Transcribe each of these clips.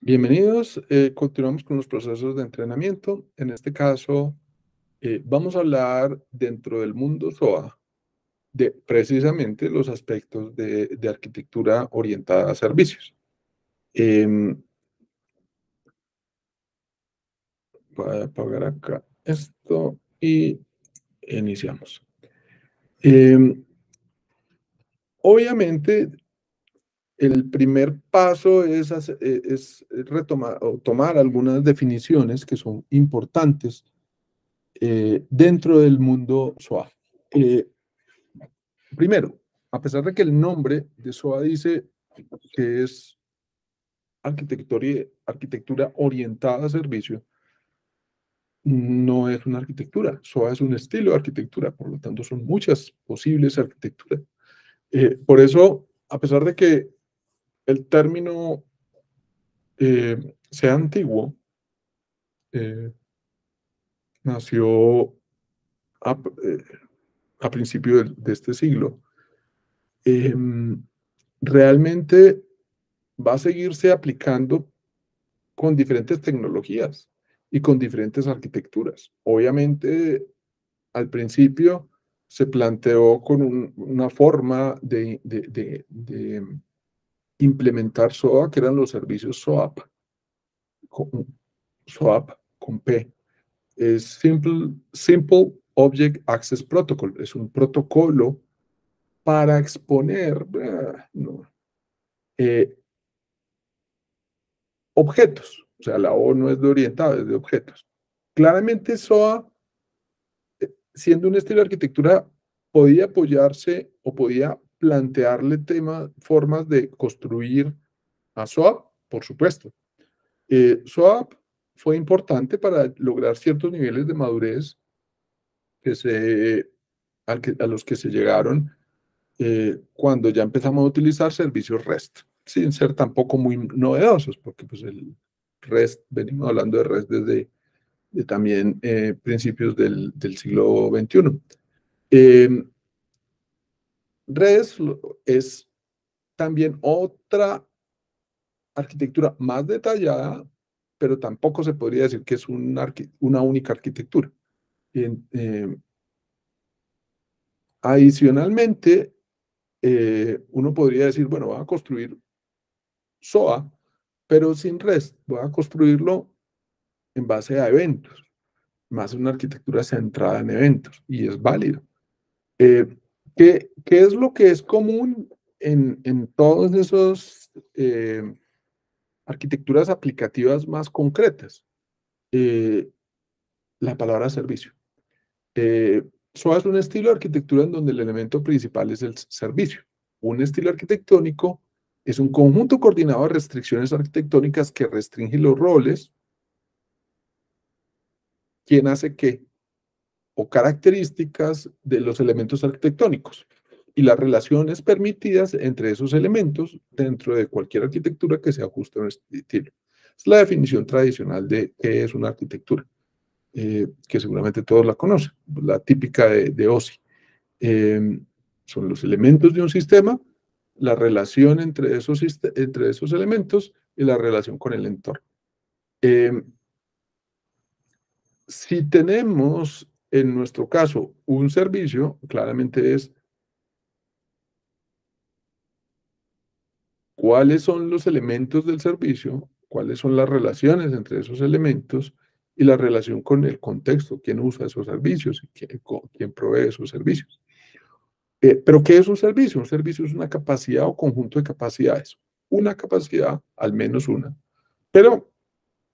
Bienvenidos, continuamos con los procesos de entrenamiento. En este caso, vamos a hablar dentro del mundo SOA de precisamente los aspectos de arquitectura orientada a servicios. Em, Voy a apagar acá esto y iniciamos. Em, Obviamente, el primer paso es retomar o tomar algunas definiciones que son importantes dentro del mundo SOA. Eh, Primero, a pesar de que el nombre de SOA dice que es arquitectura orientada a servicio, no es una arquitectura. SOA es un estilo de arquitectura, por lo tanto son muchas posibles arquitecturas. Por eso, a pesar de que el término sea antiguo, eh, nació a, eh, a principios de este siglo, eh, realmente va a seguirse aplicando con diferentes tecnologías y con diferentes arquitecturas. Obviamente, al principio se planteó con una forma de implementar SOA, que eran los servicios SOAP, con, SOAP con P. Es Simple Object Access Protocol. Es un protocolo para exponer no, eh, objetos. O sea, la O no es de orientado, es de objetos. Claramente SOA, siendo un estilo de arquitectura, podía apoyarse o podía plantearle temas, formas de construir a SOAP, por supuesto. SOAP fue importante para lograr ciertos niveles de madurez que a los que se llegaron cuando ya empezamos a utilizar servicios REST, sin ser tampoco muy novedosos, porque pues el REST, venimos hablando de REST desde también principios del siglo XXI. Eh, REST es también otra arquitectura más detallada, pero tampoco se podría decir que es una única arquitectura. Eh, Adicionalmente, uno podría decir, bueno, voy a construir SOA, pero sin REST, voy a construirlo en base a eventos, más una arquitectura centrada en eventos, y es válido. Eh, ¿Qué es lo que es común en todas esas arquitecturas aplicativas más concretas? Eh, la palabra servicio. Eh, SOA es un estilo de arquitectura en donde el elemento principal es el servicio. Un estilo arquitectónico es un conjunto coordinado de restricciones arquitectónicas que restringe los roles, quién hace qué, o características de los elementos arquitectónicos y las relaciones permitidas entre esos elementos dentro de cualquier arquitectura que se ajuste a un estilo. Es la definición tradicional de qué es una arquitectura, que seguramente todos la conocen, la típica de OSI. Son los elementos de un sistema, la relación entre esos elementos y la relación con el entorno. Eh, si tenemos en nuestro caso un servicio, claramente es cuáles son los elementos del servicio, cuáles son las relaciones entre esos elementos y la relación con el contexto, quién usa esos servicios y quién provee esos servicios. Pero ¿qué es un servicio? Un servicio es una capacidad o conjunto de capacidades. Una capacidad, al menos una. Pero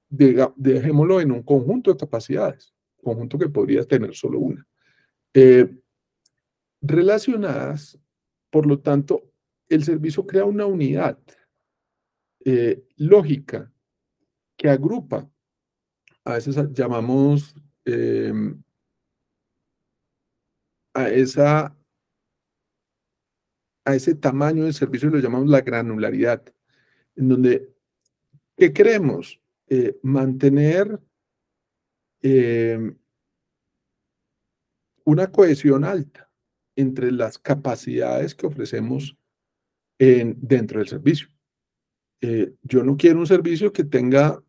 dejémoslo en un conjunto de capacidades, conjunto que podría tener solo una. Eh, Relacionadas, por lo tanto, el servicio crea una unidad lógica que agrupa, a veces llamamos eh, a, esa, a ese tamaño del servicio, lo llamamos la granularidad, en donde, ¿qué queremos? Mantener eh, una cohesión alta entre las capacidades que ofrecemos dentro del servicio. Yo no quiero un servicio que tenga,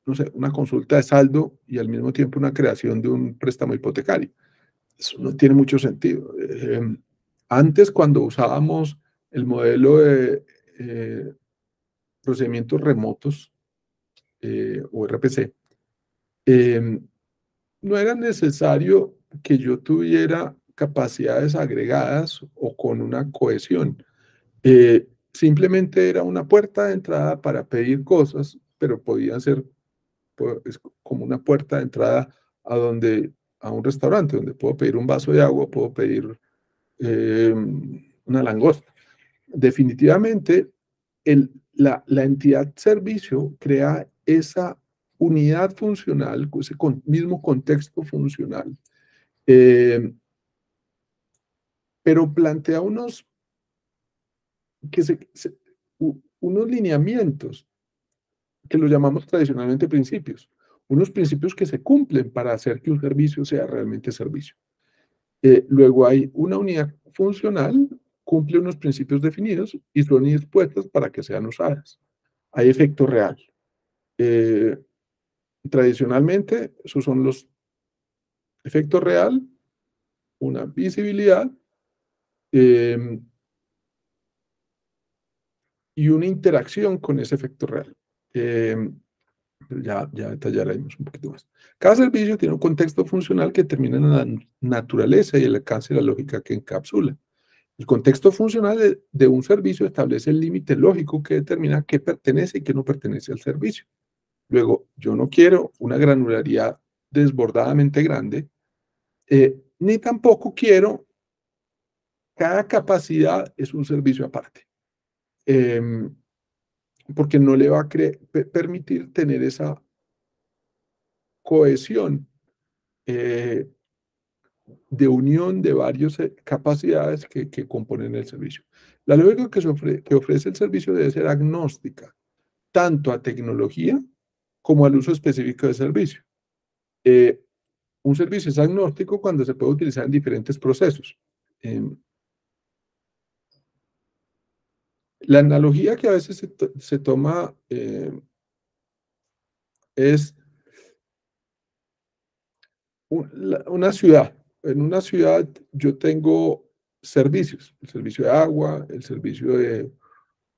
no sé, una consulta de saldo y al mismo tiempo una creación de un préstamo hipotecario. Eso no tiene mucho sentido. Antes, cuando usábamos el modelo de procedimientos remotos o RPC, no era necesario que yo tuviera capacidades agregadas o con una cohesión. Simplemente era una puerta de entrada para pedir cosas, pero podían ser es como una puerta de entrada a donde a un restaurante donde puedo pedir un vaso de agua, puedo pedir una langosta. Definitivamente, la entidad servicio crea esa unidad funcional, ese mismo contexto funcional, eh, pero plantea que unos lineamientos que los llamamos tradicionalmente principios, unos principios que se cumplen para hacer que un servicio sea realmente servicio. Luego hay una unidad funcional, cumple unos principios definidos y son dispuestas para que sean usadas. Hay efecto real. Eh, Tradicionalmente, esos son los efectos real, una visibilidad eh, y una interacción con ese efecto real. Ya detallaremos un poquito más. Cada servicio tiene un contexto funcional que determina la naturaleza y el alcance de la lógica que encapsula. El contexto funcional de un servicio establece el límite lógico que determina qué pertenece y qué no pertenece al servicio. Luego, yo no quiero una granularidad desbordadamente grande, ni tampoco quiero cada capacidad es un servicio aparte, eh, porque no le va a permitir tener esa cohesión eh, de unión de varias capacidades que componen el servicio. La lógica que ofrece el servicio debe ser agnóstica, tanto a tecnología como al uso específico del servicio. Eh, un servicio es agnóstico cuando se puede utilizar en diferentes procesos. Eh, la analogía que a veces se toma es una ciudad. En una ciudad yo tengo servicios, el servicio de agua, el servicio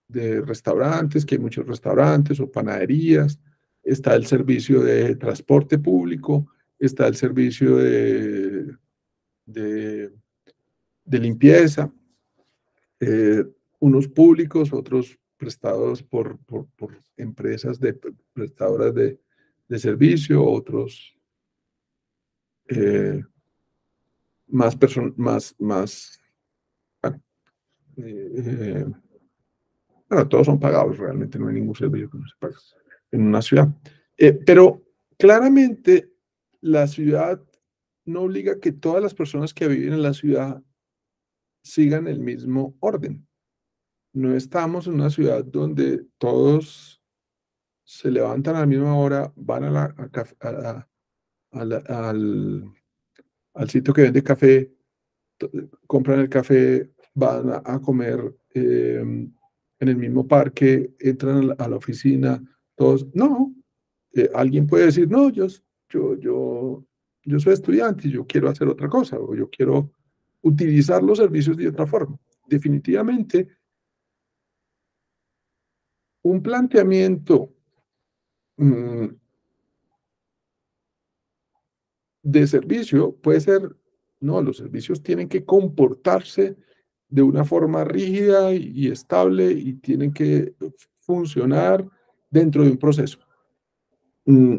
de restaurantes, que hay muchos restaurantes o panaderías, está el servicio de transporte público, está el servicio de, de limpieza, eh, unos públicos, otros prestados por empresas prestadoras de servicio, otros eh, más bueno, eh, bueno, todos son pagados, realmente no hay ningún servicio que no se pague en una ciudad. Pero claramente la ciudad no obliga a que todas las personas que viven en la ciudad sigan el mismo orden. No estamos en una ciudad donde todos se levantan a la misma hora, van al sitio que vende café, compran el café, van a comer en el mismo parque, entran a la oficina, todos. No, alguien puede decir, no, yo soy estudiante y yo quiero hacer otra cosa, o yo quiero utilizar los servicios de otra forma. Definitivamente, un planteamiento mm, de servicio puede ser, no, los servicios tienen que comportarse de una forma rígida y estable y tienen que funcionar dentro de un proceso. Mm,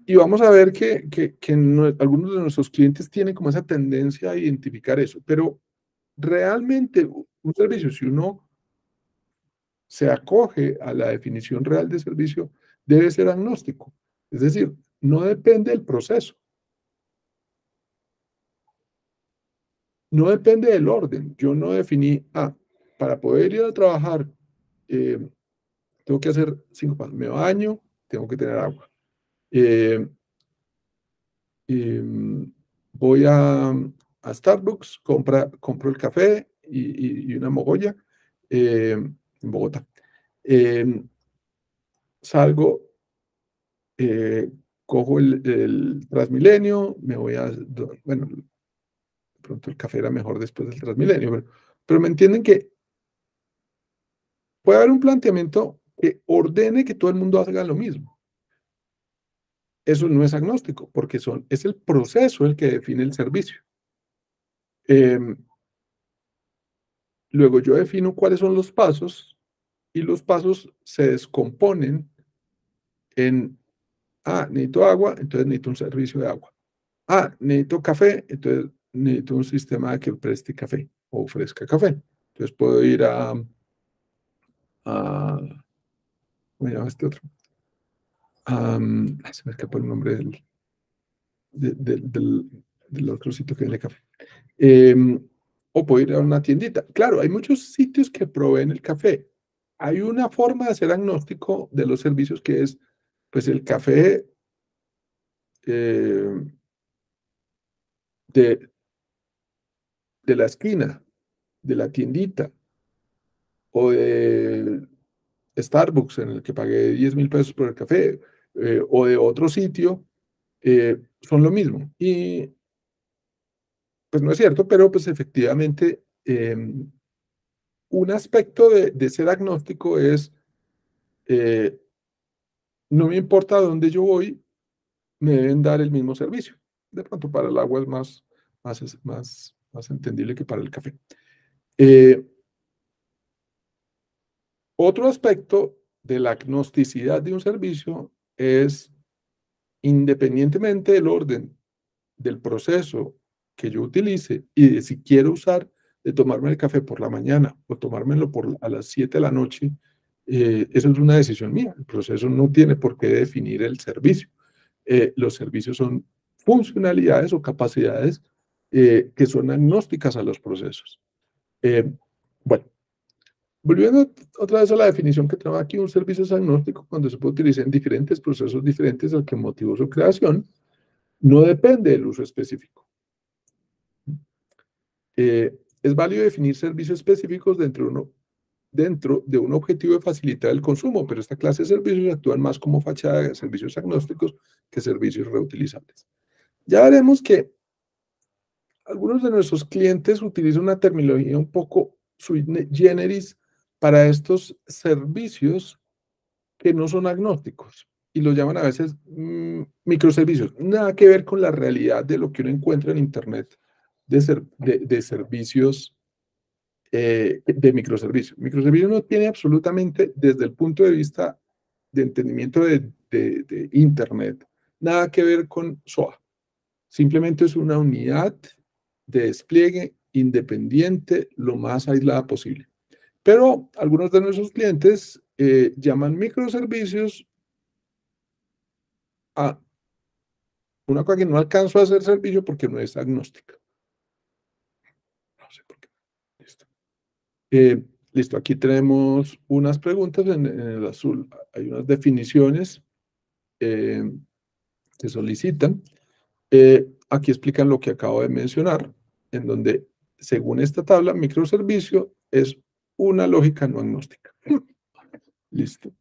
Y vamos a ver que algunos de nuestros clientes tienen como esa tendencia a identificar eso, pero realmente un servicio, si uno se acoge a la definición real de servicio, debe ser agnóstico. Es decir, no depende del proceso, no depende del orden. Yo no definí, para poder ir a trabajar, eh, tengo que hacer 5 pasos. Me baño, tengo que tener agua. Eh, voy a Starbucks, compro el café y una mogolla en Bogotá. salgo, cojo el Transmilenio, me voy a, bueno, de pronto el café era mejor después del Transmilenio, pero me entienden que puede haber un planteamiento que ordene que todo el mundo haga lo mismo. Eso no es agnóstico, porque es el proceso el que define el servicio. Luego yo defino cuáles son los pasos y los pasos se descomponen en, necesito agua, entonces necesito un servicio de agua. Necesito café, entonces necesito un sistema que preste café o ofrezca café. Entonces puedo ir ¿cómo se llama este otro? Se me escapó el nombre del otro sitio que vende café. O puedo ir a una tiendita. Claro, hay muchos sitios que proveen el café. Hay una forma de ser agnóstico de los servicios que es, pues el café eh, de, de la esquina, de la tiendita, o de Starbucks en el que pagué 10.000 pesos por el café, o de otro sitio, son lo mismo. Y pues no es cierto, pero pues efectivamente un aspecto de ser agnóstico es, no me importa a dónde yo voy, me deben dar el mismo servicio. De pronto para el agua es más entendible que para el café. Otro aspecto de la agnosticidad de un servicio es, independientemente del orden del proceso que yo utilice y de si quiero usar de tomarme el café por la mañana o tomármelo a las 7 de la noche, eso es una decisión mía. El proceso no tiene por qué definir el servicio. Los servicios son funcionalidades o capacidades que son agnósticas a los procesos. Bueno, volviendo otra vez a la definición que tengo aquí, un servicio es agnóstico cuando se puede utilizar en diferentes procesos diferentes al que motivó su creación, no depende del uso específico. Es válido definir servicios específicos dentro de un objetivo de facilitar el consumo, pero esta clase de servicios actúan más como fachada de servicios agnósticos que servicios reutilizables. Ya veremos que algunos de nuestros clientes utilizan una terminología un poco sui generis para estos servicios que no son agnósticos y lo llaman a veces microservicios. Nada que ver con la realidad de lo que uno encuentra en Internet de servicios, de microservicios. Microservicios no tiene absolutamente, desde el punto de vista de entendimiento de Internet, nada que ver con SOA. Simplemente es una unidad de despliegue independiente lo más aislada posible. Pero algunos de nuestros clientes llaman microservicios a una cosa que no alcanzo a hacer servicio porque no es agnóstica. No sé por qué. Listo. Listo, aquí tenemos unas preguntas en el azul. Hay unas definiciones que solicitan. Aquí explican lo que acabo de mencionar, en donde, según esta tabla, microservicio es una lógica no agnóstica. Listo.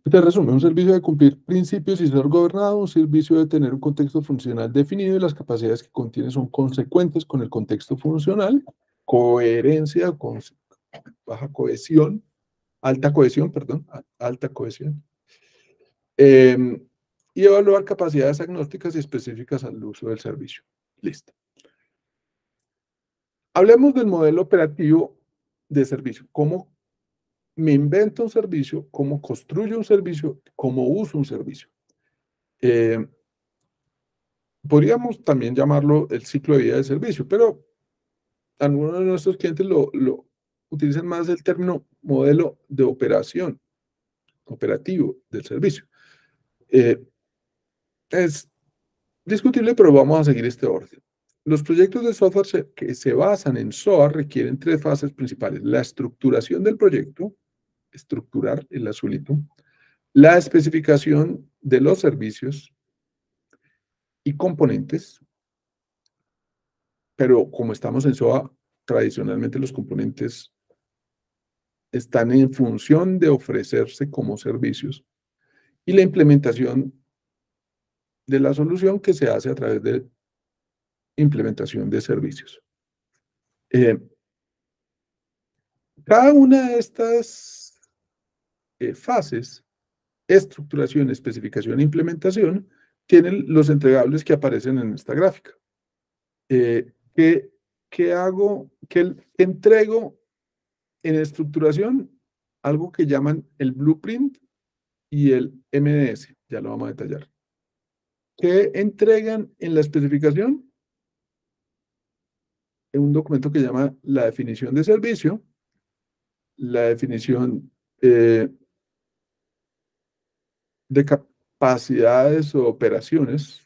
Te resume, un servicio de cumplir principios y ser gobernado, un servicio de tener un contexto funcional definido y las capacidades que contiene son consecuentes con el contexto funcional, coherencia, baja cohesión, alta cohesión, perdón, alta cohesión. Y evaluar capacidades agnósticas y específicas al uso del servicio. Listo. Hablemos del modelo operativo de servicio. ¿Cómo me invento un servicio? ¿Cómo construyo un servicio? ¿Cómo uso un servicio? Podríamos también llamarlo el ciclo de vida del servicio, pero algunos de nuestros clientes lo utilizan más el término modelo de operación, operativo del servicio. Es discutible, pero vamos a seguir este orden. Los proyectos de software que se basan en SOA requieren tres fases principales: la estructuración del proyecto, estructurar el azulito, la especificación de los servicios y componentes, pero como estamos en SOA, tradicionalmente los componentes están en función de ofrecerse como servicios y la implementación de la solución que se hace a través de implementación de servicios. Cada una de estas fases, estructuración, especificación e implementación, tienen los entregables que aparecen en esta gráfica. ¿Qué hago? ¿Qué entrego en estructuración? Algo que llaman el blueprint y el MDS. Ya lo vamos a detallar. ¿Qué entregan en la especificación? En un documento que llama la definición de servicio, la definición de capacidades o operaciones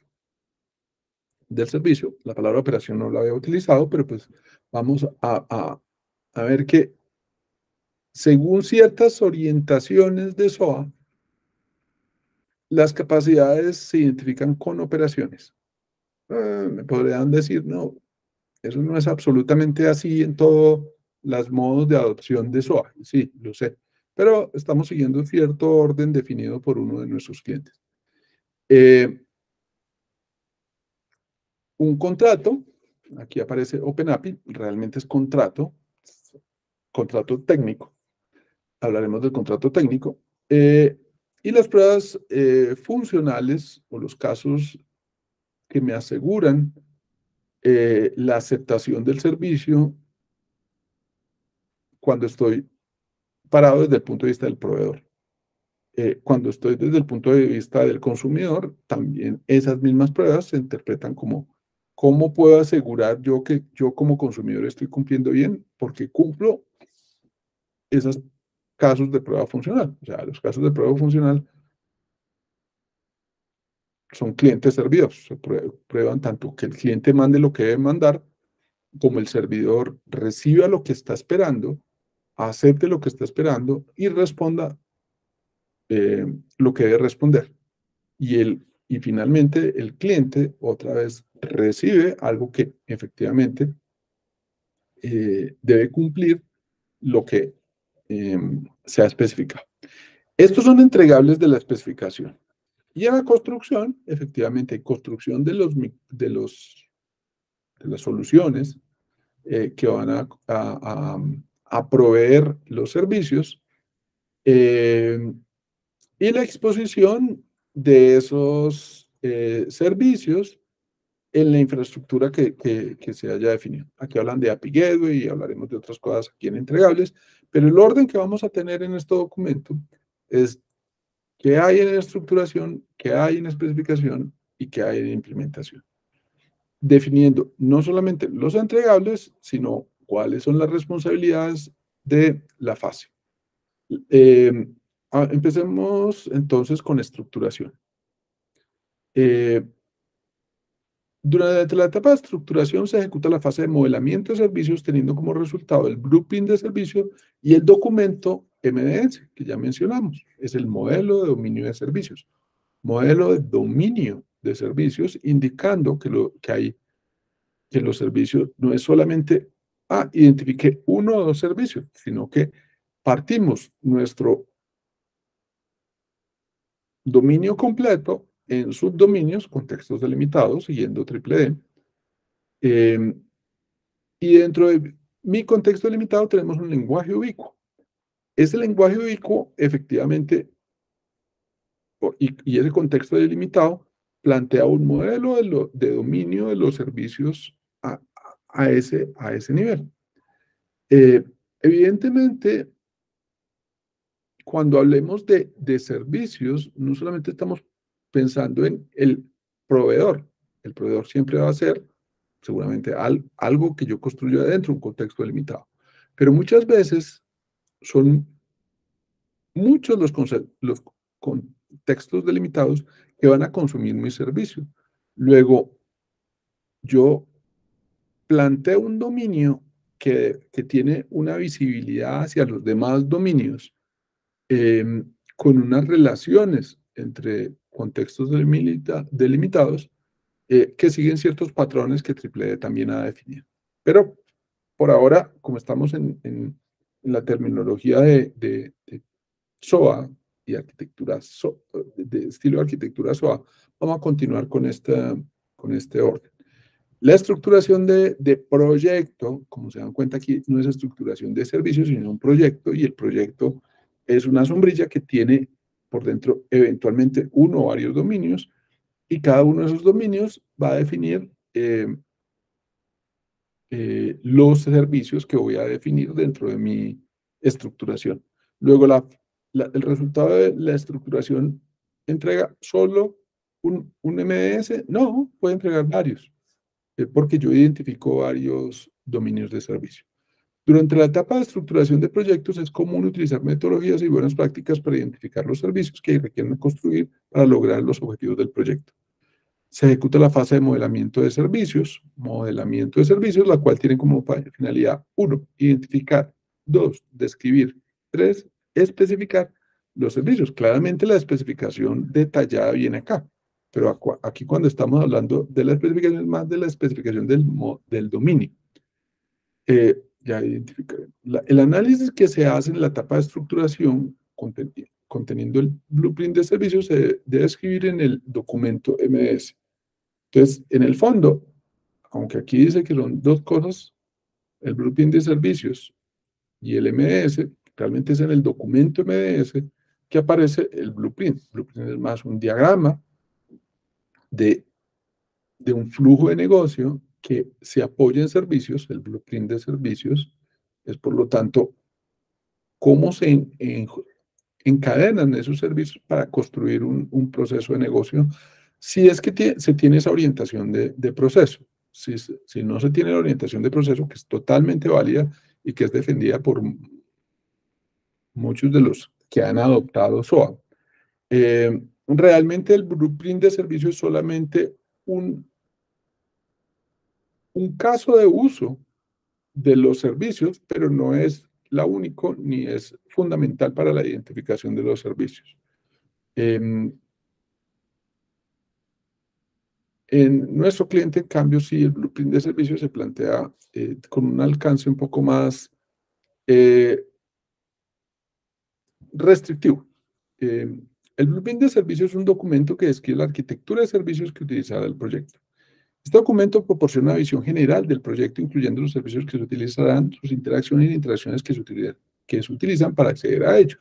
del servicio. La palabra operación no la había utilizado, pero pues vamos a ver que según ciertas orientaciones de SOA, las capacidades se identifican con operaciones. Me podrían decir, no, eso no es absolutamente así en todos los modos de adopción de SOA. Sí, lo sé, pero estamos siguiendo cierto orden definido por uno de nuestros clientes. Un contrato, aquí aparece OpenAPI, realmente es contrato técnico. Hablaremos del contrato técnico. Y las pruebas funcionales o los casos que me aseguran la aceptación del servicio cuando estoy parado desde el punto de vista del proveedor. Cuando estoy desde el punto de vista del consumidor, también esas mismas pruebas se interpretan como cómo puedo asegurar yo que yo como consumidor estoy cumpliendo bien porque cumplo esos casos de prueba funcional. O sea, los casos de prueba funcional son clientes servidos. Se prueban tanto que el cliente mande lo que debe mandar, como el servidor reciba lo que está esperando, acepte lo que está esperando y responda lo que debe responder. Y finalmente el cliente otra vez recibe algo que efectivamente debe cumplir lo que se ha especificado. Estos son entregables de la especificación. Y en la construcción, efectivamente, hay construcción de las soluciones que van a proveer los servicios y la exposición de esos servicios en la infraestructura que se haya definido. Aquí hablan de API Gateway y hablaremos de otras cosas aquí en entregables, pero el orden que vamos a tener en este documento es qué hay en estructuración, qué hay en especificación y qué hay en implementación. Definiendo no solamente los entregables, sino cuáles son las responsabilidades de la fase. Empecemos entonces con estructuración. Durante la etapa de estructuración se ejecuta la fase de modelamiento de servicios teniendo como resultado el blueprint de servicio y el documento MDS, que ya mencionamos. Es el modelo de dominio de servicios. Modelo de dominio de servicios indicando que los servicios no es solamente, identifique uno o dos servicios, sino que partimos nuestro dominio completo en subdominios, contextos delimitados, siguiendo triple D. Y dentro de mi contexto delimitado tenemos un lenguaje ubicuo. Ese lenguaje ubicuo, efectivamente, y ese contexto delimitado, plantea un modelo de dominio de los servicios a ese nivel. Evidentemente, cuando hablemos de servicios, no solamente estamos pensando en el proveedor. El proveedor siempre va a ser seguramente algo que yo construyo adentro, un contexto delimitado. Pero muchas veces son muchos los contextos delimitados que van a consumir mi servicio. Luego, yo planteo un dominio que tiene una visibilidad hacia los demás dominios con unas relaciones entre contextos delimitados que siguen ciertos patrones que Triple D también ha definido. Pero por ahora, como estamos en la terminología de SOA y arquitectura, de estilo de arquitectura SOA, vamos a continuar con este orden. La estructuración de proyecto, como se dan cuenta aquí, no es estructuración de servicios, sino un proyecto, y el proyecto es una sombrilla que tiene por dentro eventualmente uno o varios dominios, y cada uno de esos dominios va a definir los servicios que voy a definir dentro de mi estructuración. Luego, el resultado de la estructuración entrega solo un MDS. No, puede entregar varios, porque yo identifico varios dominios de servicio. Durante la etapa de estructuración de proyectos es común utilizar metodologías y buenas prácticas para identificar los servicios que requieren construir para lograr los objetivos del proyecto. Se ejecuta la fase de modelamiento de servicios, la cual tiene como finalidad 1, identificar, 2, describir, 3, especificar los servicios. Claramente la especificación detallada viene acá, pero aquí cuando estamos hablando de la especificación es más de la especificación del dominio. Ya identificaré. El análisis que se hace en la etapa de estructuración conteniendo el blueprint de servicios se debe escribir en el documento MS. Entonces, en el fondo, aunque aquí dice que son dos cosas, el blueprint de servicios y el MS, realmente es en el documento MS que aparece el blueprint. El blueprint es más un diagrama de un flujo de negocio que se apoya en servicios. El blueprint de servicios es, por lo tanto, cómo se encadenan esos servicios para construir un proceso de negocio, si es que se tiene esa orientación de proceso. Si no se tiene la orientación de proceso, que es totalmente válida y que es defendida por muchos de los que han adoptado SOA. Realmente el blueprint de servicio es solamente un caso de uso de los servicios, pero no es la única ni es fundamental para la identificación de los servicios. En nuestro cliente, en cambio, sí, el blueprint de servicios se plantea con un alcance un poco más restrictivo. El blueprint de servicios es un documento que describe la arquitectura de servicios que utilizará el proyecto. Este documento proporciona una visión general del proyecto, incluyendo los servicios que se utilizarán, sus interacciones y interacciones que se utilizan para acceder a ellos.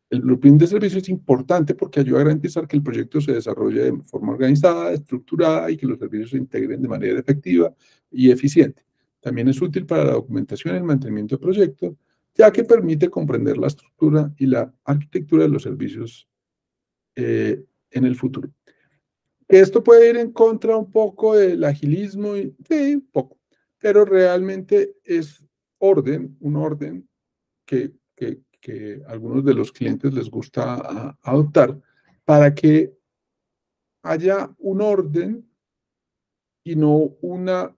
El blueprint de servicios es importante porque ayuda a garantizar que el proyecto se desarrolle de forma organizada, estructurada y que los servicios se integren de manera efectiva y eficiente. También es útil para la documentación y el mantenimiento del proyecto, ya que permite comprender la estructura y la arquitectura de los servicios en el futuro. Esto puede ir en contra un poco del agilismo, sí, un poco, pero realmente es un orden que a algunos de los clientes les gusta adoptar para que haya un orden y no una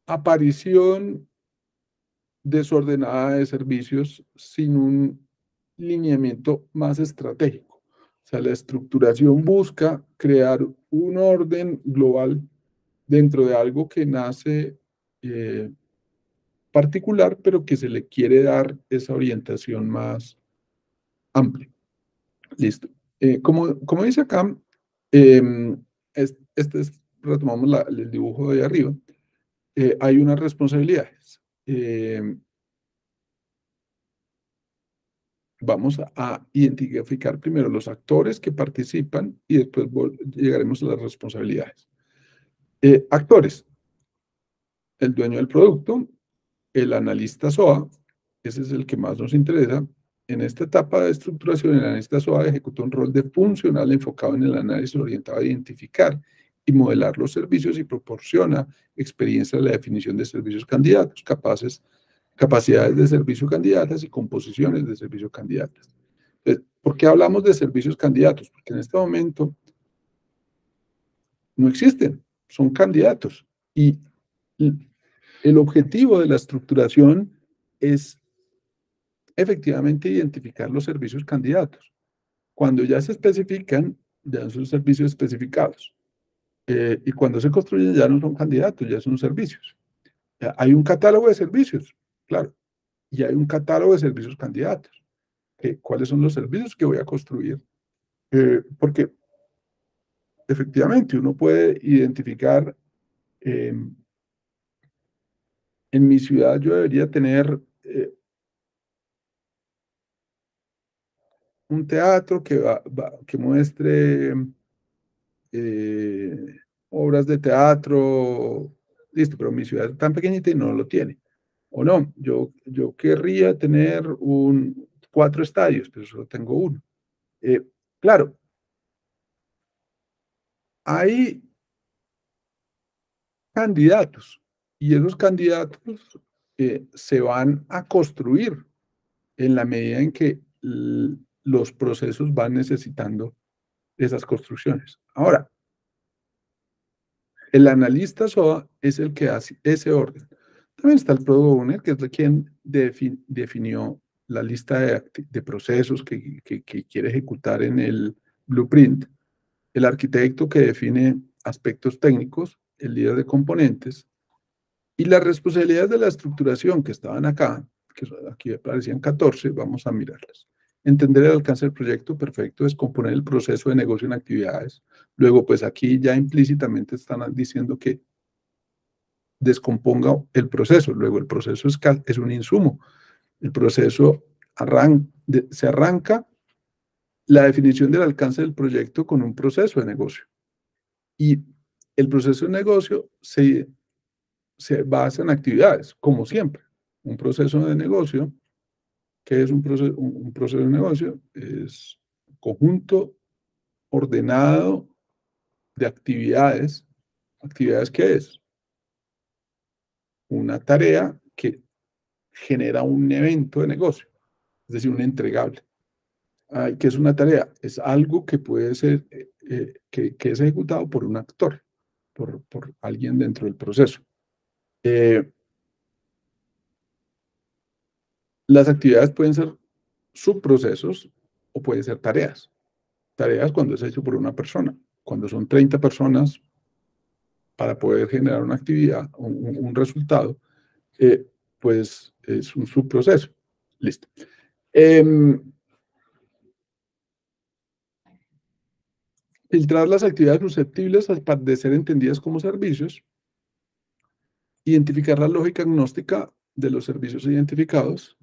aparición desordenada de servicios sin un lineamiento más estratégico. O sea, la estructuración busca crear un orden global dentro de algo que nace particular, pero que se le quiere dar esa orientación más amplia. Listo. Como dice acá, retomamos el dibujo de ahí arriba, hay unas responsabilidades. Vamos a identificar primero los actores que participan y después llegaremos a las responsabilidades. Actores: el dueño del producto, el analista SOA, ese es el que más nos interesa. En esta etapa de estructuración, el analista SOA ejecuta un rol de funcional enfocado en el análisis orientado a identificar y modelar los servicios y proporciona experiencia en la definición de servicios candidatos, capacidades de servicio candidatas y composiciones de servicio candidatas. Entonces, ¿por qué hablamos de servicios candidatos? Porque en este momento no existen, son candidatos. Y el objetivo de la estructuración es efectivamente identificar los servicios candidatos. Cuando ya se especifican, ya son servicios especificados. Y cuando se construyen ya no son candidatos, ya son servicios. Hay un catálogo de servicios, claro. Y hay un catálogo de servicios candidatos. ¿Cuáles son los servicios que voy a construir? Porque efectivamente uno puede identificar, eh, en mi ciudad yo debería tener un teatro que muestre eh, obras de teatro, listo, pero mi ciudad es tan pequeñita y no lo tiene. O no, yo querría tener 4 estadios, pero solo tengo uno. Eh, claro, hay candidatos y esos candidatos se van a construir en la medida en que los procesos van necesitando esas construcciones. Ahora, el analista SOA es el que hace ese orden. También está el Product Owner, que es quien definió la lista de procesos que quiere ejecutar en el blueprint. El arquitecto que define aspectos técnicos, el líder de componentes, y las responsabilidades de la estructuración que estaban acá, que aquí aparecían 14, vamos a mirarlas. Entender el alcance del proyecto, perfecto, descomponer el proceso de negocio en actividades. Luego, pues aquí ya implícitamente están diciendo que descomponga el proceso. Luego, el proceso es un insumo. El proceso se arranca la definición del alcance del proyecto con un proceso de negocio. Y el proceso de negocio se basa en actividades, como siempre. Un proceso de negocio, ¿qué es un proceso de negocio? Es un conjunto ordenado de actividades. ¿Actividades qué es? Una tarea que genera un evento de negocio, es decir, un entregable. ¿Qué es una tarea? Es algo que puede ser, que es ejecutado por un actor, por alguien dentro del proceso. Las actividades pueden ser subprocesos o pueden ser tareas. Tareas cuando es hecho por una persona. Cuando son 30 personas para poder generar una actividad, un resultado, pues es un subproceso. Listo. Filtrar las actividades susceptibles de ser entendidas como servicios. Identificar la lógica agnóstica de los servicios identificados.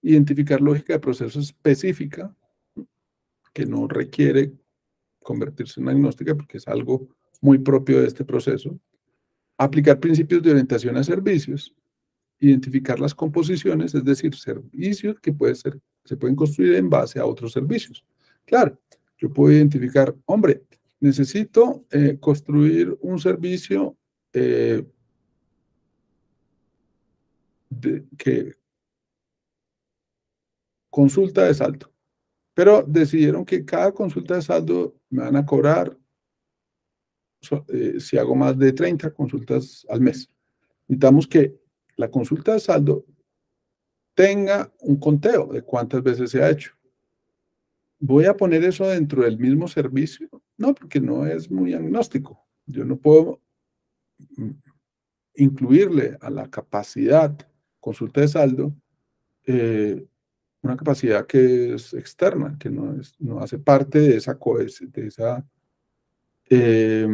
Identificar lógica de proceso específica que no requiere convertirse en agnóstica porque es algo muy propio de este proceso. Aplicar principios de orientación a servicios. Identificar las composiciones, es decir, servicios que se pueden construir en base a otros servicios. Claro, yo puedo identificar, hombre, necesito construir un servicio que consulta de saldo, pero decidieron que cada consulta de saldo me van a cobrar si hago más de 30 consultas al mes. Necesitamos que la consulta de saldo tenga un conteo de cuántas veces se ha hecho. ¿Voy a poner eso dentro del mismo servicio? No, porque no es muy agnóstico. Yo no puedo incluirle a la capacidad consulta de saldo una capacidad que es externa, que no hace parte de eh,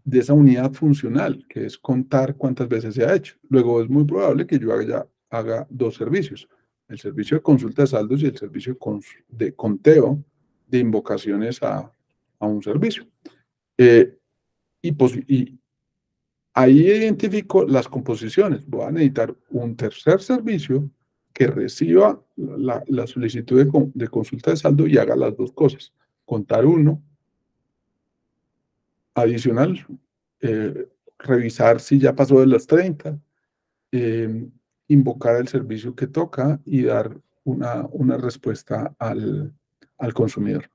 de esa unidad funcional, que es contar cuántas veces se ha hecho. Luego es muy probable que yo haga 2 servicios, el servicio de consulta de saldos y el servicio de conteo de invocaciones a un servicio. Y ahí identifico las composiciones. Voy a necesitar un tercer servicio que reciba la solicitud de consulta de saldo y haga las 2 cosas. Contar uno adicional, revisar si ya pasó de las 30, invocar el servicio que toca y dar una respuesta al consumidor.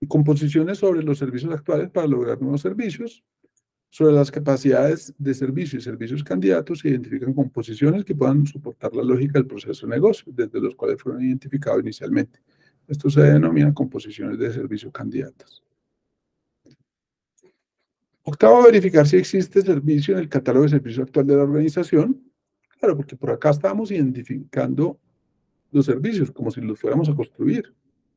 Composiciones sobre los servicios actuales para lograr nuevos servicios. Sobre las capacidades de servicio y servicios candidatos se identifican composiciones que puedan soportar la lógica del proceso de negocio, desde los cuales fueron identificados inicialmente. Esto se denomina composiciones de servicio candidatas. Octavo, verificar si existe servicio en el catálogo de servicios actual de la organización. Claro, porque por acá estábamos identificando los servicios como si los fuéramos a construir.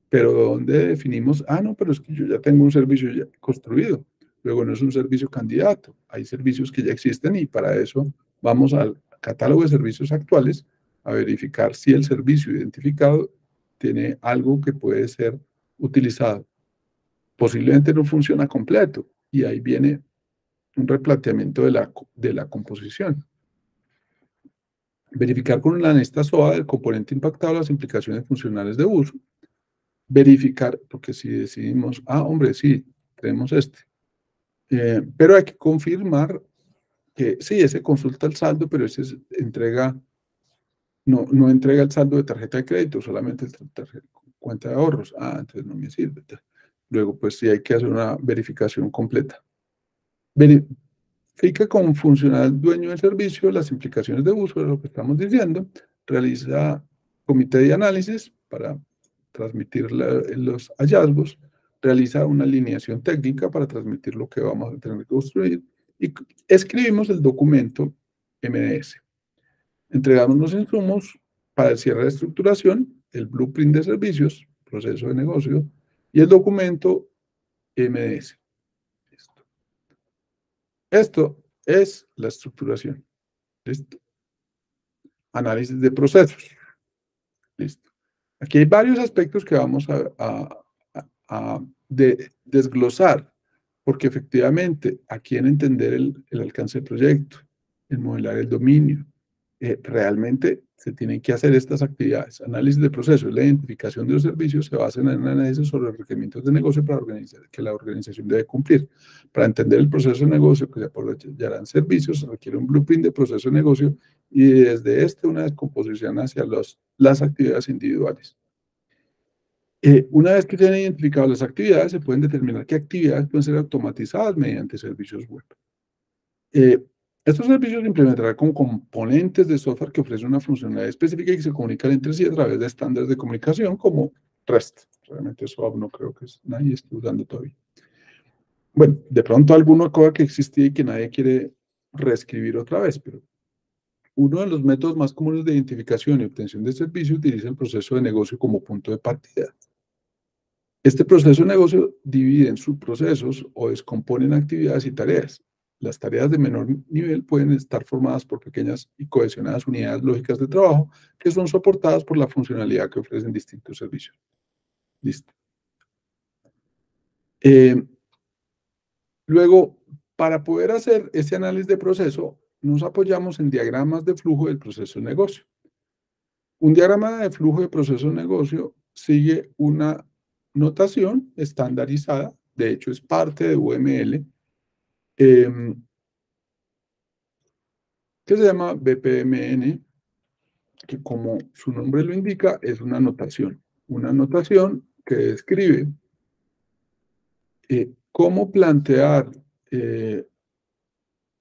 Pero ¿dónde definimos? Ah, no, pero es que yo ya tengo un servicio ya construido. Luego no es un servicio candidato. Hay servicios que ya existen y para eso vamos al catálogo de servicios actuales a verificar si el servicio identificado tiene algo que puede ser utilizado. Posiblemente no funciona completo y ahí viene un replanteamiento de la composición. Verificar con la anesta SOA del componente impactado las implicaciones funcionales de uso. Verificar, porque si decidimos, ah, hombre, sí, tenemos este. Pero hay que confirmar que sí, ese consulta el saldo, pero ese entrega, no entrega el saldo de tarjeta de crédito, solamente cuenta de ahorros. Ah, entonces no me sirve. Luego, pues sí hay que hacer una verificación completa. Verifica con funcional dueño del servicio las implicaciones de uso de lo que estamos diciendo. Realiza comité de análisis para transmitir los hallazgos. Realiza una alineación técnica para transmitir lo que vamos a tener que construir. Y escribimos el documento MDS. Entregamos los insumos para el cierre de estructuración, el blueprint de servicios, proceso de negocio y el documento MDS. Esto es la estructuración. ¿Listo? Análisis de procesos. Listo. Aquí hay varios aspectos que vamos a desglosar, porque efectivamente aquí en entender el alcance del proyecto, el modelar el dominio, realmente se tienen que hacer estas actividades. Análisis de procesos, la identificación de los servicios se basa en un análisis sobre los requerimientos de negocio para que la organización debe cumplir. Para entender el proceso de negocio que se apoyarán servicios, se requiere un blueprint de proceso de negocio y desde una descomposición hacia las actividades individuales. Una vez que se han identificado las actividades, se pueden determinar qué actividades pueden ser automatizadas mediante servicios web. Estos servicios se implementarán con componentes de software que ofrecen una funcionalidad específica y que se comunican entre sí a través de estándares de comunicación como REST. Realmente eso no creo que nadie esté usando todavía. Bueno, de pronto alguna cosa que existía y que nadie quiere reescribir otra vez, pero uno de los métodos más comunes de identificación y obtención de servicios utiliza el proceso de negocio como punto de partida. Este proceso de negocio divide en subprocesos o descompone en actividades y tareas. Las tareas de menor nivel pueden estar formadas por pequeñas y cohesionadas unidades lógicas de trabajo que son soportadas por la funcionalidad que ofrecen distintos servicios. Listo. Luego, para poder hacer ese análisis de proceso, nos apoyamos en diagramas de flujo del proceso de negocio. Un diagrama de flujo de proceso de negocio sigue una notación estandarizada, de hecho es parte de UML, que se llama BPMN, que como su nombre lo indica, es una notación que describe cómo plantear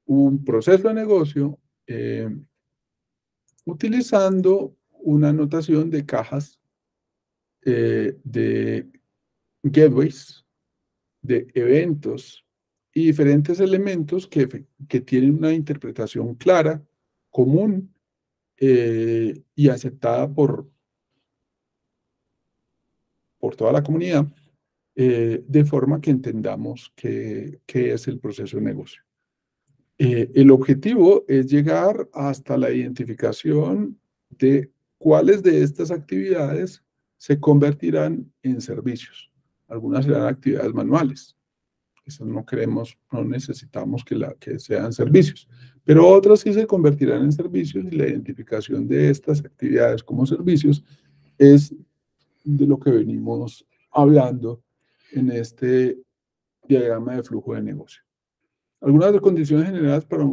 un proceso de negocio utilizando una notación de cajas de gateways, de eventos y diferentes elementos que tienen una interpretación clara, común y aceptada por toda la comunidad, de forma que entendamos qué es el proceso de negocio. El objetivo es llegar hasta la identificación de cuáles de estas actividades se convertirán en servicios. Algunas serán actividades manuales. Esas no queremos, no necesitamos que sean servicios. Pero otras sí se convertirán en servicios y la identificación de estas actividades como servicios es de lo que venimos hablando en este diagrama de flujo de negocio. Algunas de las condiciones generadas para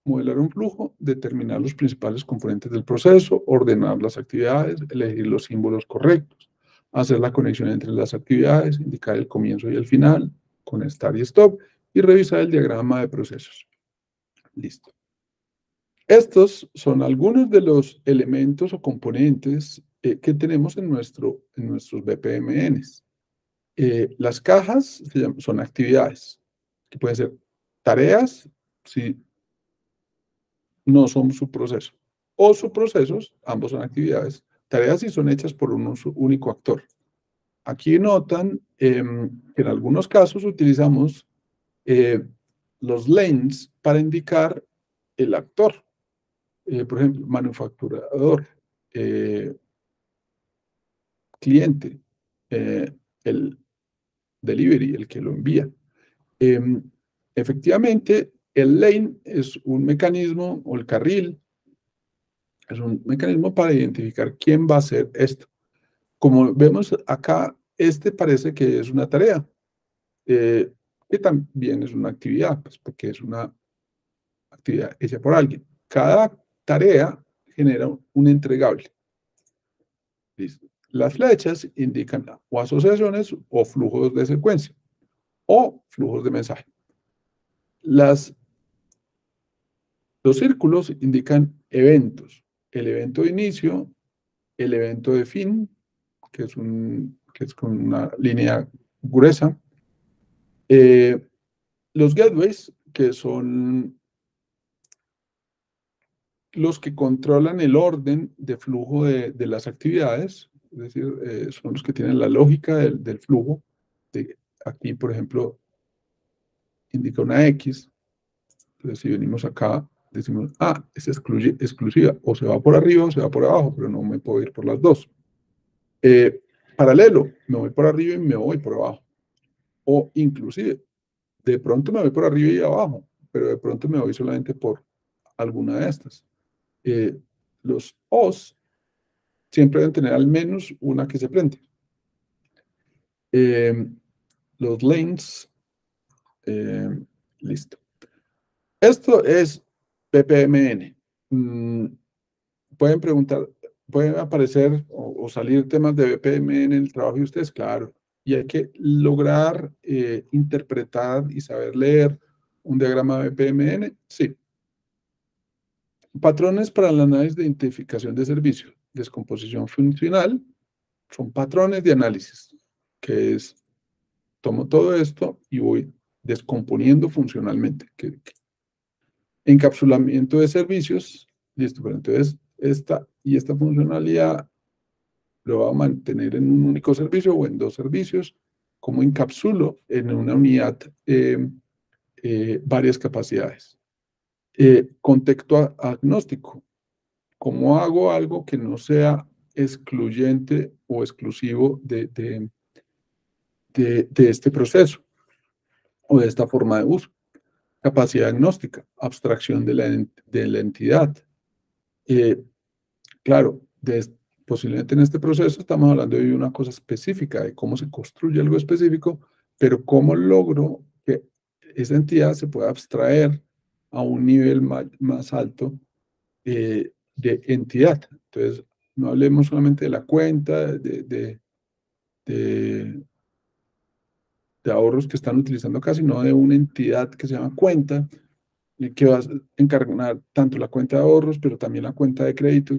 modelar un flujo, determinar los principales componentes del proceso, ordenar las actividades, elegir los símbolos correctos, hacer la conexión entre las actividades, indicar el comienzo y el final, con start y stop, y revisar el diagrama de procesos. Listo. Estos son algunos de los elementos o componentes que tenemos en nuestros BPMNs. Las cajas son actividades, que pueden ser Tareas, si no son subprocesos. O subprocesos, ambos son actividades. Tareas si son hechas por un único actor. Aquí notan que en algunos casos utilizamos los lanes para indicar el actor. Por ejemplo, manufacturador, cliente, el delivery, el que lo envía. Efectivamente, el lane es un mecanismo, o el carril, es un mecanismo para identificar quién va a hacer esto. Como vemos acá, este parece que es una tarea, que también es una actividad, pues porque es una actividad hecha por alguien. Cada tarea genera un entregable. ¿Listo? Las flechas indican o asociaciones o flujos de secuencia o flujos de mensaje. Los círculos indican eventos. El evento de inicio, el evento de fin, que es con una línea gruesa. Los gateways, que son los que controlan el orden de flujo de las actividades, es decir, son los que tienen la lógica del flujo. Aquí, por ejemplo, indica una X. Entonces, si venimos acá, decimos, es exclusiva, o se va por arriba o se va por abajo, pero no me puedo ir por las dos. Paralelo, me voy por arriba y me voy por abajo. O inclusive, de pronto me voy por arriba y abajo, pero de pronto me voy solamente por alguna de estas. Los O's siempre deben tener al menos una que se prende. Los lanes, listo. Esto es BPMN. Pueden preguntar, pueden aparecer o salir temas de BPMN en el trabajo de ustedes, claro. Y hay que lograr interpretar y saber leer un diagrama de BPMN, sí. Patrones para el análisis de identificación de servicios. Descomposición funcional son patrones de análisis, que es, tomo todo esto y voy descomponiendo funcionalmente. Encapsulamiento de servicios, listo, pero entonces esta funcionalidad lo va a mantener en un único servicio o en dos servicios, como encapsulo en una unidad varias capacidades. Contexto agnóstico, ¿cómo hago algo que no sea excluyente o exclusivo de este proceso o de esta forma de uso? Capacidad agnóstica, abstracción de la entidad. Claro, posiblemente en este proceso estamos hablando de una cosa específica, de cómo se construye algo específico, pero cómo logro que esa entidad se pueda abstraer a un nivel más alto de entidad. Entonces, no hablemos solamente de la cuenta, de ahorros que están utilizando acá, sino de una entidad que se llama cuenta, que va a encargar tanto la cuenta de ahorros, pero también la cuenta de crédito,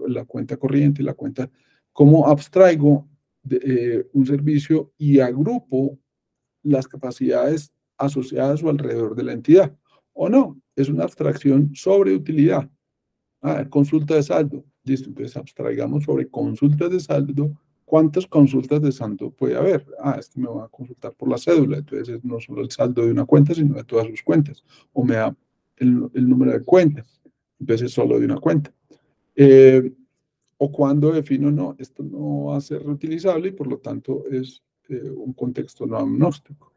la cuenta corriente, la cuenta, cómo abstraigo un servicio y agrupo las capacidades asociadas o alrededor de la entidad. O no, es una abstracción sobre utilidad. Consulta de saldo. Listo, entonces abstraigamos sobre consultas de saldo. ¿Cuántas consultas de saldo puede haber? Es que me va a consultar por la cédula, entonces es no solo el saldo de una cuenta, sino de todas sus cuentas. O me da el número de cuentas, entonces es solo de una cuenta. O cuando defino, no, esto no va a ser reutilizable y por lo tanto es un contexto no agnóstico.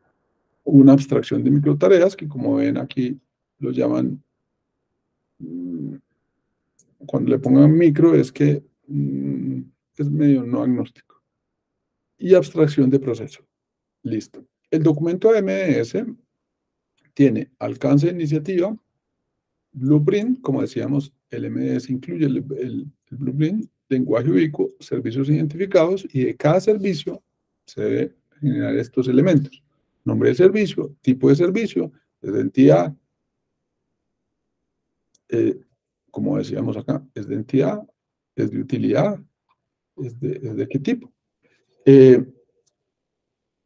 Una abstracción de microtareas que, como ven aquí, lo llaman cuando le pongan micro es que es medio no agnóstico. Y abstracción de proceso. Listo. El documento MDS tiene alcance de iniciativa, blueprint, como decíamos, el MDS incluye el blueprint, lenguaje ubicuo, servicios identificados, y de cada servicio se debe generar estos elementos. Nombre de servicio, tipo de servicio, es de entidad, como decíamos acá, es de entidad, es de utilidad, es de qué tipo.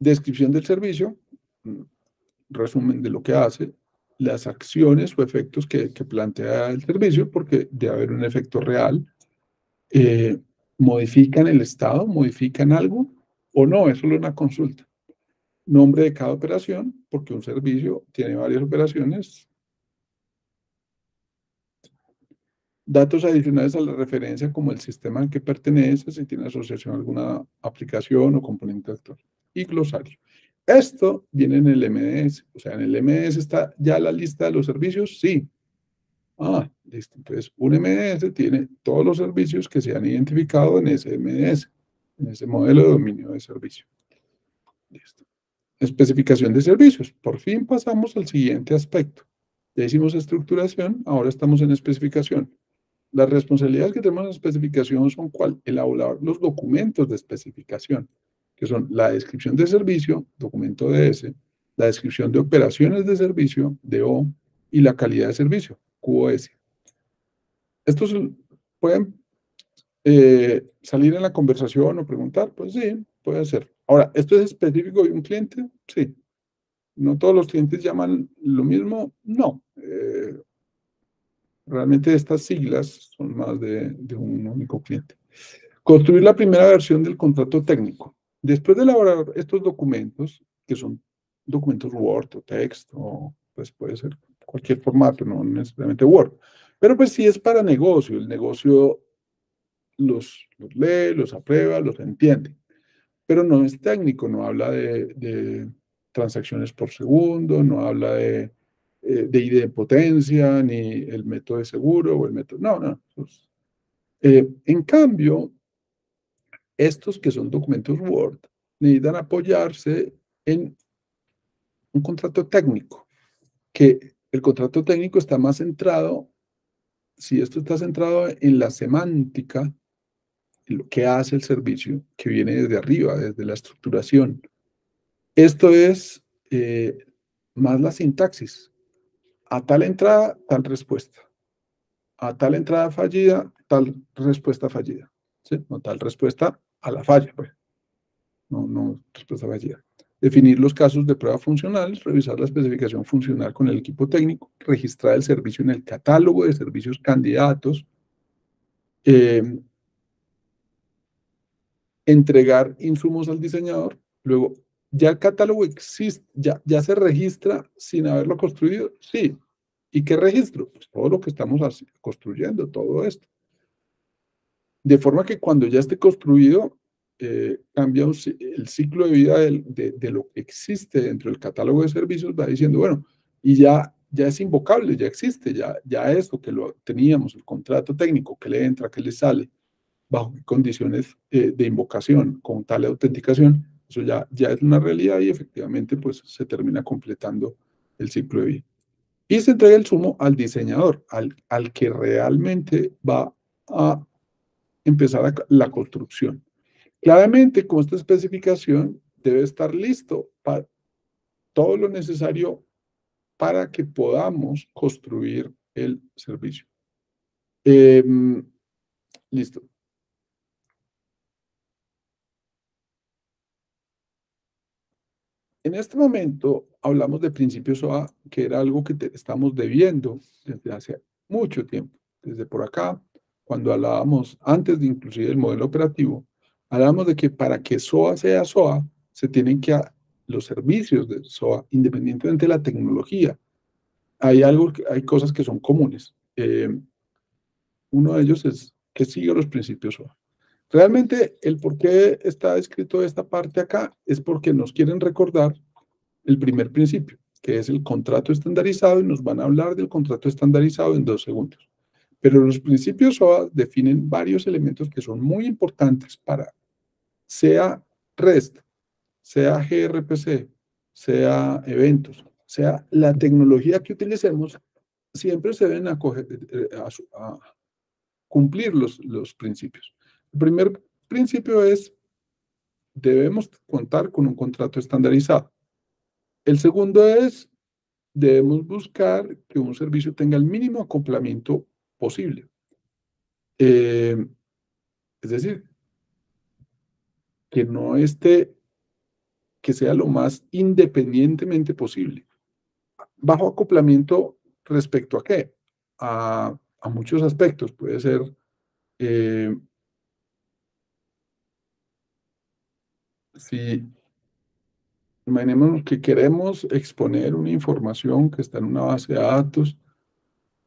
Descripción del servicio, resumen de lo que hace, las acciones o efectos que plantea el servicio, porque debe haber un efecto real. ¿Modifican el estado? ¿Modifican algo? ¿O no? Es solo una consulta. Nombre de cada operación, porque un servicio tiene varias operaciones. Datos adicionales a la referencia, como el sistema al que pertenece, si tiene asociación a alguna aplicación o componente actor. Y glosario. Esto viene en el MDS. O sea, en el MDS está ya la lista de los servicios. Sí. Ah, listo. Entonces, un MDS tiene todos los servicios que se han identificado en ese MDS, en ese modelo de dominio de servicio. Listo. Especificación de servicios. Por fin pasamos al siguiente aspecto. Ya hicimos estructuración, ahora estamos en especificación. Las responsabilidades que tenemos en especificación son ¿cuál? Elaborar los documentos de especificación, que son la descripción de servicio, documento DS, la descripción de operaciones de servicio, DO, y la calidad de servicio, QoS. Estos pueden salir en la conversación o preguntar, pues sí, puede ser. Ahora, ¿esto es específico de un cliente? Sí. ¿No todos los clientes llaman lo mismo? No. Realmente estas siglas son más de un único cliente. Construir la primera versión del contrato técnico. Después de elaborar estos documentos, que son documentos Word o texto, pues puede ser cualquier formato, no necesariamente Word, pero pues sí es para negocio, el negocio los lee, los aprueba, los entiende, pero no es técnico, no habla de transacciones por segundo, no habla de idempotencia, ni el método de seguro o el método, no, no. En cambio, estos que son documentos Word necesitan apoyarse en un contrato técnico, que el contrato técnico está más centrado, si esto está centrado en la semántica, en lo que hace el servicio, que viene desde arriba, desde la estructuración. Esto es más la sintaxis. A tal entrada, tal respuesta. A tal entrada fallida, tal respuesta fallida. ¿Sí? No tal respuesta a la falla, pues. No respuesta fallida. Definir los casos de prueba funcional, revisar la especificación funcional con el equipo técnico, registrar el servicio en el catálogo de servicios candidatos, entregar insumos al diseñador. Luego, ¿ya el catálogo existe? ¿Ya se registra sin haberlo construido? Sí. ¿Y qué registro? Pues todo lo que estamos construyendo, todo esto. De forma que cuando ya esté construido, cambia el ciclo de vida de lo que existe dentro del catálogo de servicios, va diciendo, bueno, y ya es invocable, ya existe, ya esto que lo teníamos, el contrato técnico, que le entra, que le sale, bajo qué condiciones de invocación, con tal autenticación, eso ya es una realidad y efectivamente pues se termina completando el ciclo de vida. Y se entrega el sumo al diseñador, al que realmente va a empezar la construcción. Claramente, con esta especificación debe estar listo para todo lo necesario para que podamos construir el servicio. Listo. En este momento hablamos de principios OA, que era algo que estamos debiendo desde hace mucho tiempo. Desde por acá, cuando hablábamos, antes de inclusive el modelo operativo, hablábamos de que para que SOA sea SOA, se tienen que, los servicios de SOA, independientemente de la tecnología, hay cosas que son comunes. Uno de ellos es que sigue los principios SOA. Realmente, el por qué está escrito esta parte acá es porque nos quieren recordar el primer principio, que es el contrato estandarizado, y nos van a hablar del contrato estandarizado en 2 segundos. Pero los principios SOA definen varios elementos que son muy importantes para, sea REST, sea gRPC, sea eventos, sea la tecnología que utilicemos, siempre se deben a cumplir los principios. El primer principio es, debemos contar con un contrato estandarizado. El segundo es, debemos buscar que un servicio tenga el mínimo acoplamiento posible. Es decir, que no esté, que sea lo más independientemente posible. Bajo acoplamiento, ¿respecto a qué? A muchos aspectos. Puede ser, eh, si imaginemos que queremos exponer una información que está en una base de datos,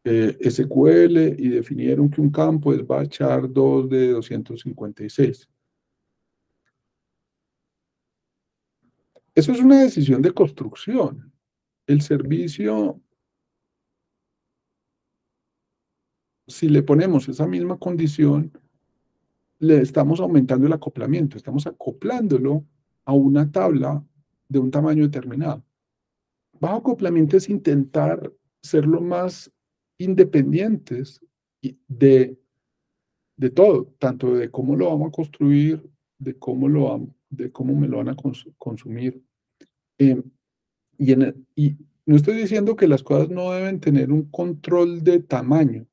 SQL, y definieron que un campo es varchar 2 de 256. Eso es una decisión de construcción. El servicio, si le ponemos esa misma condición, le estamos aumentando el acoplamiento, estamos acoplándolo a una tabla de un tamaño determinado. Bajo acoplamiento es intentar ser lo más independientes de todo, tanto de cómo lo vamos a construir, de cómo me lo van a consumir. Eh, y no estoy diciendo que las cosas no deben tener un control de tamaño,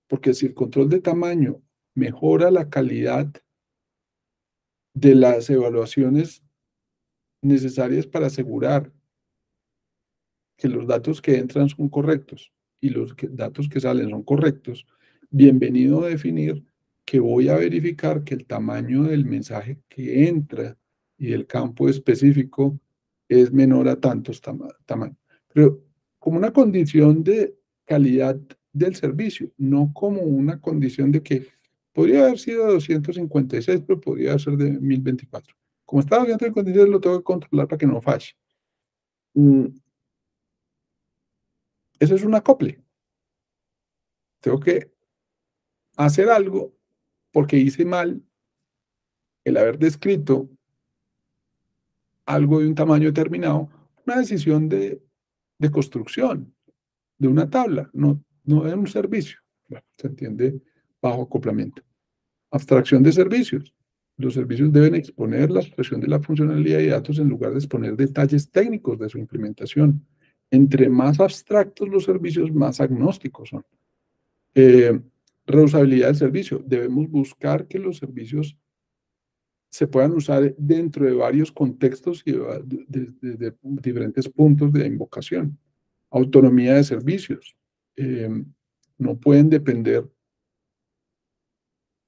porque si el control de tamaño mejora la calidad de las evaluaciones necesarias para asegurar que los datos que entran son correctos y los datos que salen son correctos, bienvenido a definir que voy a verificar que el tamaño del mensaje que entra y el campo específico es menor a tantos tamaños. Pero como una condición de calidad del servicio, no como una condición de que podría haber sido de 256, pero podría ser de 1024. Como está 256, lo tengo que controlar para que no falle. Eso es un acople. Tengo que hacer algo porque hice mal el haber descrito algo de un tamaño determinado, una decisión de construcción de una tabla, no de un servicio. Bueno, se entiende bajo acoplamiento. Abstracción de servicios. Los servicios deben exponer la expresión de la funcionalidad y datos en lugar de exponer detalles técnicos de su implementación. Entre más abstractos los servicios, más agnósticos son. Eh, Reusabilidad del servicio. Debemos buscar que los servicios se puedan usar dentro de varios contextos y de diferentes puntos de invocación. Autonomía de servicios. No pueden depender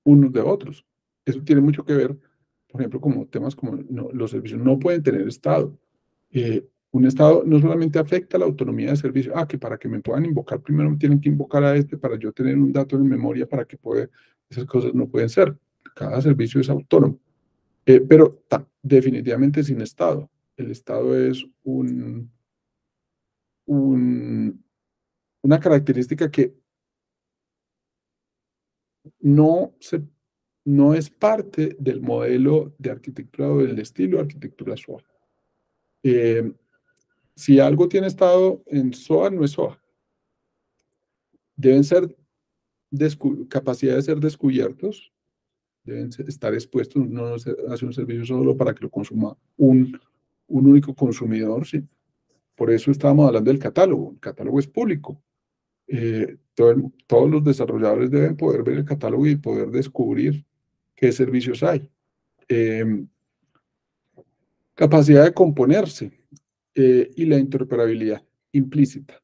unos de otros. Eso tiene mucho que ver, por ejemplo, como temas como los servicios no pueden tener estado. Un estado no solamente afecta la autonomía de servicio, que para que me puedan invocar primero me tienen que invocar a este para yo tener un dato en memoria para que pueda, esas cosas no pueden ser. Cada servicio es autónomo, pero definitivamente sin estado. El estado es una característica que no, no es parte del modelo de arquitectura o del estilo de arquitectura SOA. Si algo tiene estado en SOA, no es SOA. Deben ser capacidad de ser descubiertos, deben estar expuestos, no hace un servicio solo para que lo consuma un único consumidor. ¿Sí? Por eso estábamos hablando del catálogo. El catálogo es público. Todos los desarrolladores deben poder ver el catálogo y poder descubrir qué servicios hay. Capacidad de componerse y la interoperabilidad implícita.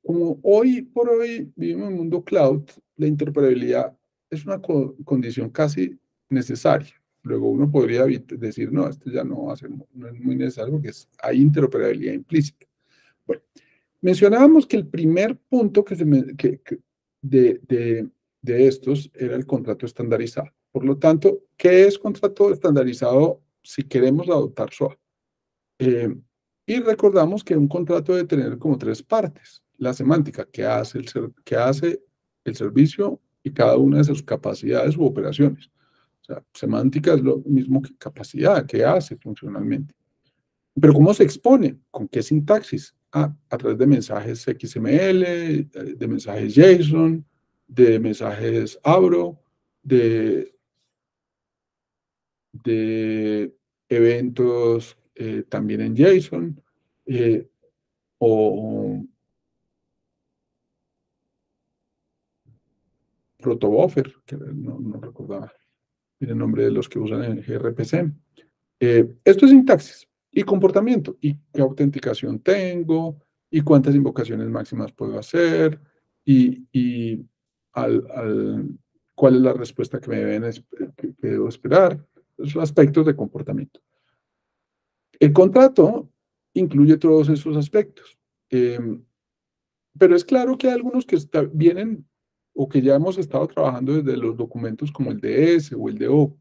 Como hoy por hoy vivimos en un mundo cloud, la interoperabilidad es una condición casi necesaria. Luego uno podría decir, no, esto ya no, no es muy necesario porque hay interoperabilidad implícita. Bueno, mencionábamos que el primer punto de estos era el contrato estandarizado. Por lo tanto, ¿qué es contrato estandarizado si queremos adoptar SOA? Y recordamos que un contrato debe tener como tres partes. La semántica, que hace el servicio y cada una de sus capacidades u operaciones. O sea, semántica es lo mismo que capacidad, que hace funcionalmente. Pero ¿cómo se expone? ¿Con qué sintaxis? A través de mensajes XML, de mensajes JSON, de mensajes Abro, de eventos también en JSON, o protobuffer, que no recordaba el nombre de los que usan en gRPC. Esto es sintaxis y comportamiento. ¿Y qué autenticación tengo? y cuántas invocaciones máximas puedo hacer, y cuál es la respuesta que que debo esperar. Esos aspectos de comportamiento. El contrato incluye todos esos aspectos. Pero es claro que hay algunos que vienen o que ya hemos estado trabajando desde los documentos como el DS o el DO.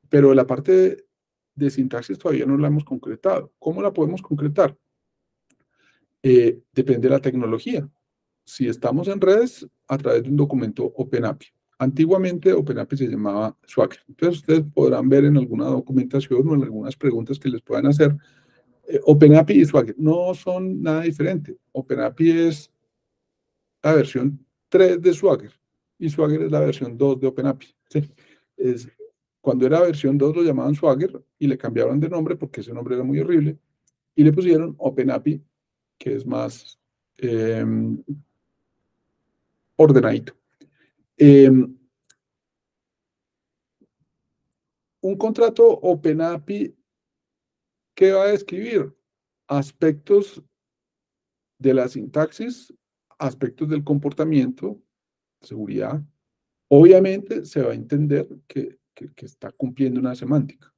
Pero la parte de sintaxis todavía no la hemos concretado. ¿Cómo la podemos concretar? Depende de la tecnología. Si estamos en redes, a través de un documento OpenAPI. Antiguamente OpenAPI se llamaba Swagger. Entonces ustedes podrán ver en alguna documentación o en algunas preguntas que les puedan hacer. OpenAPI y Swagger no son nada diferente. OpenAPI es la versión 3 de Swagger y Swagger es la versión 2 de OpenAPI. ¿Sí? Cuando era versión 2 lo llamaban Swagger y le cambiaron de nombre porque ese nombre era muy horrible y le pusieron OpenAPI, que es más ordenadito. Un contrato OpenAPI, ¿qué va a describir? Aspectos de la sintaxis, aspectos del comportamiento, seguridad. Obviamente se va a entender que está cumpliendo una semántica.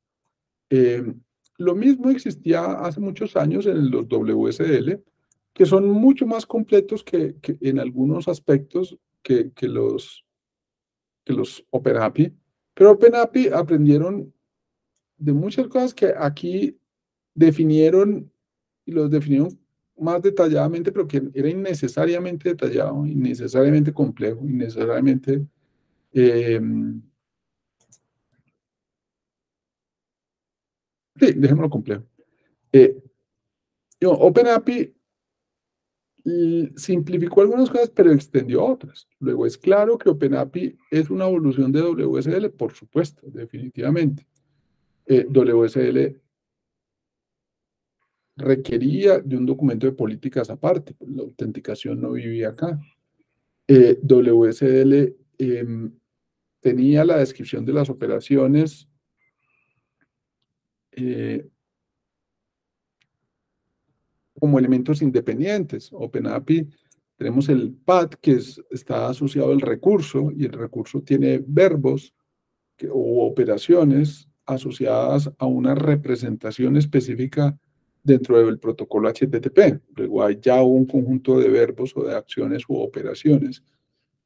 Lo mismo existía hace muchos años en los WSL, que son mucho más completos que en algunos aspectos que los OpenAPI. Pero OpenAPI aprendieron de muchas cosas que aquí definieron y los definieron más detalladamente, pero que era innecesariamente detallado, innecesariamente complejo, innecesariamente sí, dejémoslo complejo. OpenAPI simplificó algunas cosas, pero extendió otras. Luego es claro que OpenAPI es una evolución de WSL, por supuesto, definitivamente. WSL requería de un documento de políticas aparte, la autenticación no vivía acá. WSL tenía la descripción de las operaciones como elementos independientes. OpenAPI, tenemos el path que está asociado al recurso y el recurso tiene verbos o operaciones asociadas a una representación específica dentro del protocolo HTTP. Luego hay ya un conjunto de verbos o de acciones u operaciones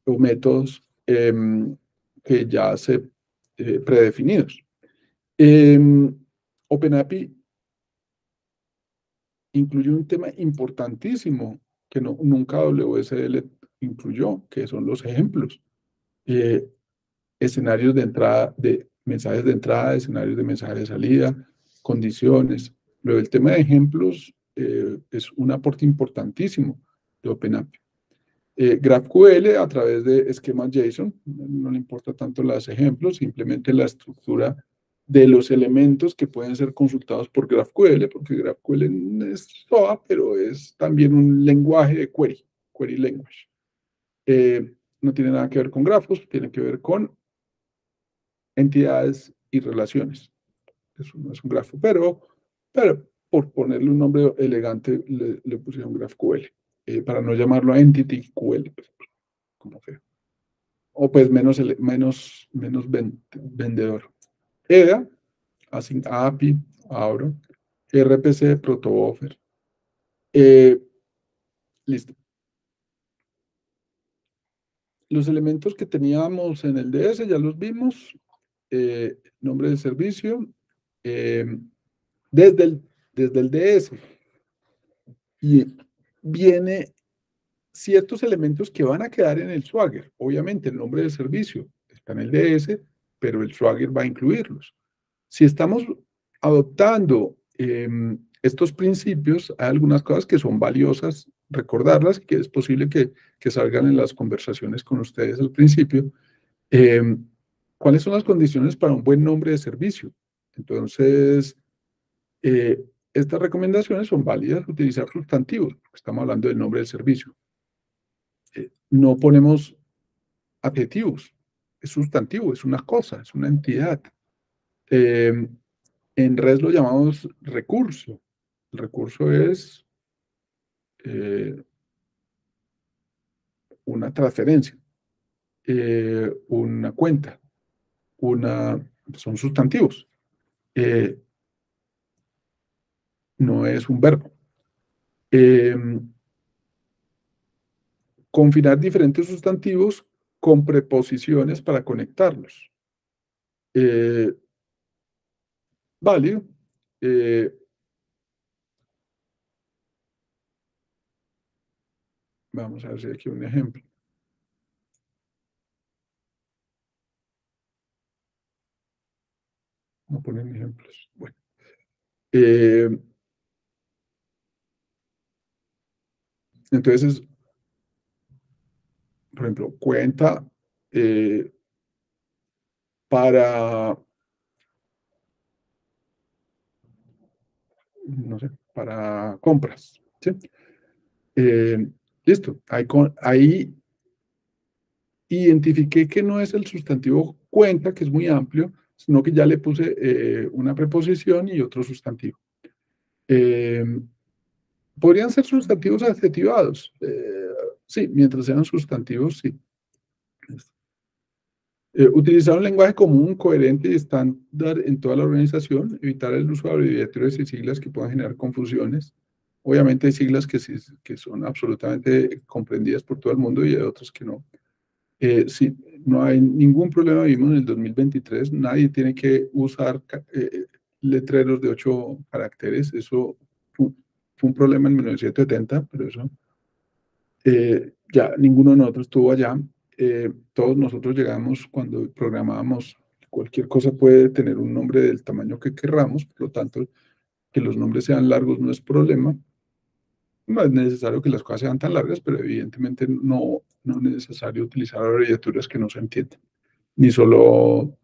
o métodos que ya se predefinidos. OpenAPI incluye un tema importantísimo que nunca WSL incluyó, que son los ejemplos. Escenarios de entrada, de mensajes de entrada, escenarios de mensajes de salida, condiciones. Luego el tema de ejemplos es un aporte importantísimo de OpenAPI. GraphQL a través de esquemas JSON, no le importa tanto los ejemplos, simplemente la estructura de los elementos que pueden ser consultados por GraphQL, porque GraphQL es SOA, pero es también un lenguaje de query language. No tiene nada que ver con grafos, tiene que ver con entidades y relaciones. Eso no es un grafo, pero por ponerle un nombre elegante le pusieron GraphQL, para no llamarlo EntityQL, pues, como feo. O pues menos vendedor. EDA, Async API, abro. RPC, protobuffer. Listo. Los elementos que teníamos en el DS ya los vimos. Nombre de servicio. Desde el DS. Y viene ciertos elementos que van a quedar en el Swagger. Obviamente, el nombre del servicio está en el DS, pero el Swagger va a incluirlos. Si estamos adoptando estos principios, hay algunas cosas que son valiosas recordarlas, que es posible que salgan en las conversaciones con ustedes al principio. ¿Cuáles son las condiciones para un buen nombre de servicio? Entonces, estas recomendaciones son válidas, utilizar sustantivos, porque estamos hablando del nombre del servicio. No ponemos adjetivos, es sustantivo, es una cosa, es una entidad. En REST lo llamamos recurso. El recurso es una transferencia, una cuenta, son sustantivos. No es un verbo. Confinar diferentes sustantivos con preposiciones para conectarlos. Válido. Vamos a ver si hay aquí un ejemplo. No ponen ejemplos. Bueno. Entonces, por ejemplo, cuenta para, no sé, para compras. ¿Sí? Listo. Ahí identifiqué que no es el sustantivo cuenta, que es muy amplio, sino que ya le puse una preposición y otro sustantivo. Podrían ser sustantivos adjetivados. Sí, mientras sean sustantivos, sí. Utilizar un lenguaje común, coherente y estándar en toda la organización, evitar el uso de abreviaturas y siglas que puedan generar confusiones. Obviamente hay siglas que son absolutamente comprendidas por todo el mundo y hay otras que no. Sí, no hay ningún problema, vivimos en el 2023, nadie tiene que usar letreros de 8 caracteres, eso fue un problema en 1970, pero eso ya ninguno de nosotros estuvo allá. Todos nosotros llegamos cuando programábamos, cualquier cosa puede tener un nombre del tamaño que querramos, por lo tanto, que los nombres sean largos no es problema. No es necesario que las cosas sean tan largas, pero evidentemente no es necesario utilizar abreviaturas que no se entienden, ni solo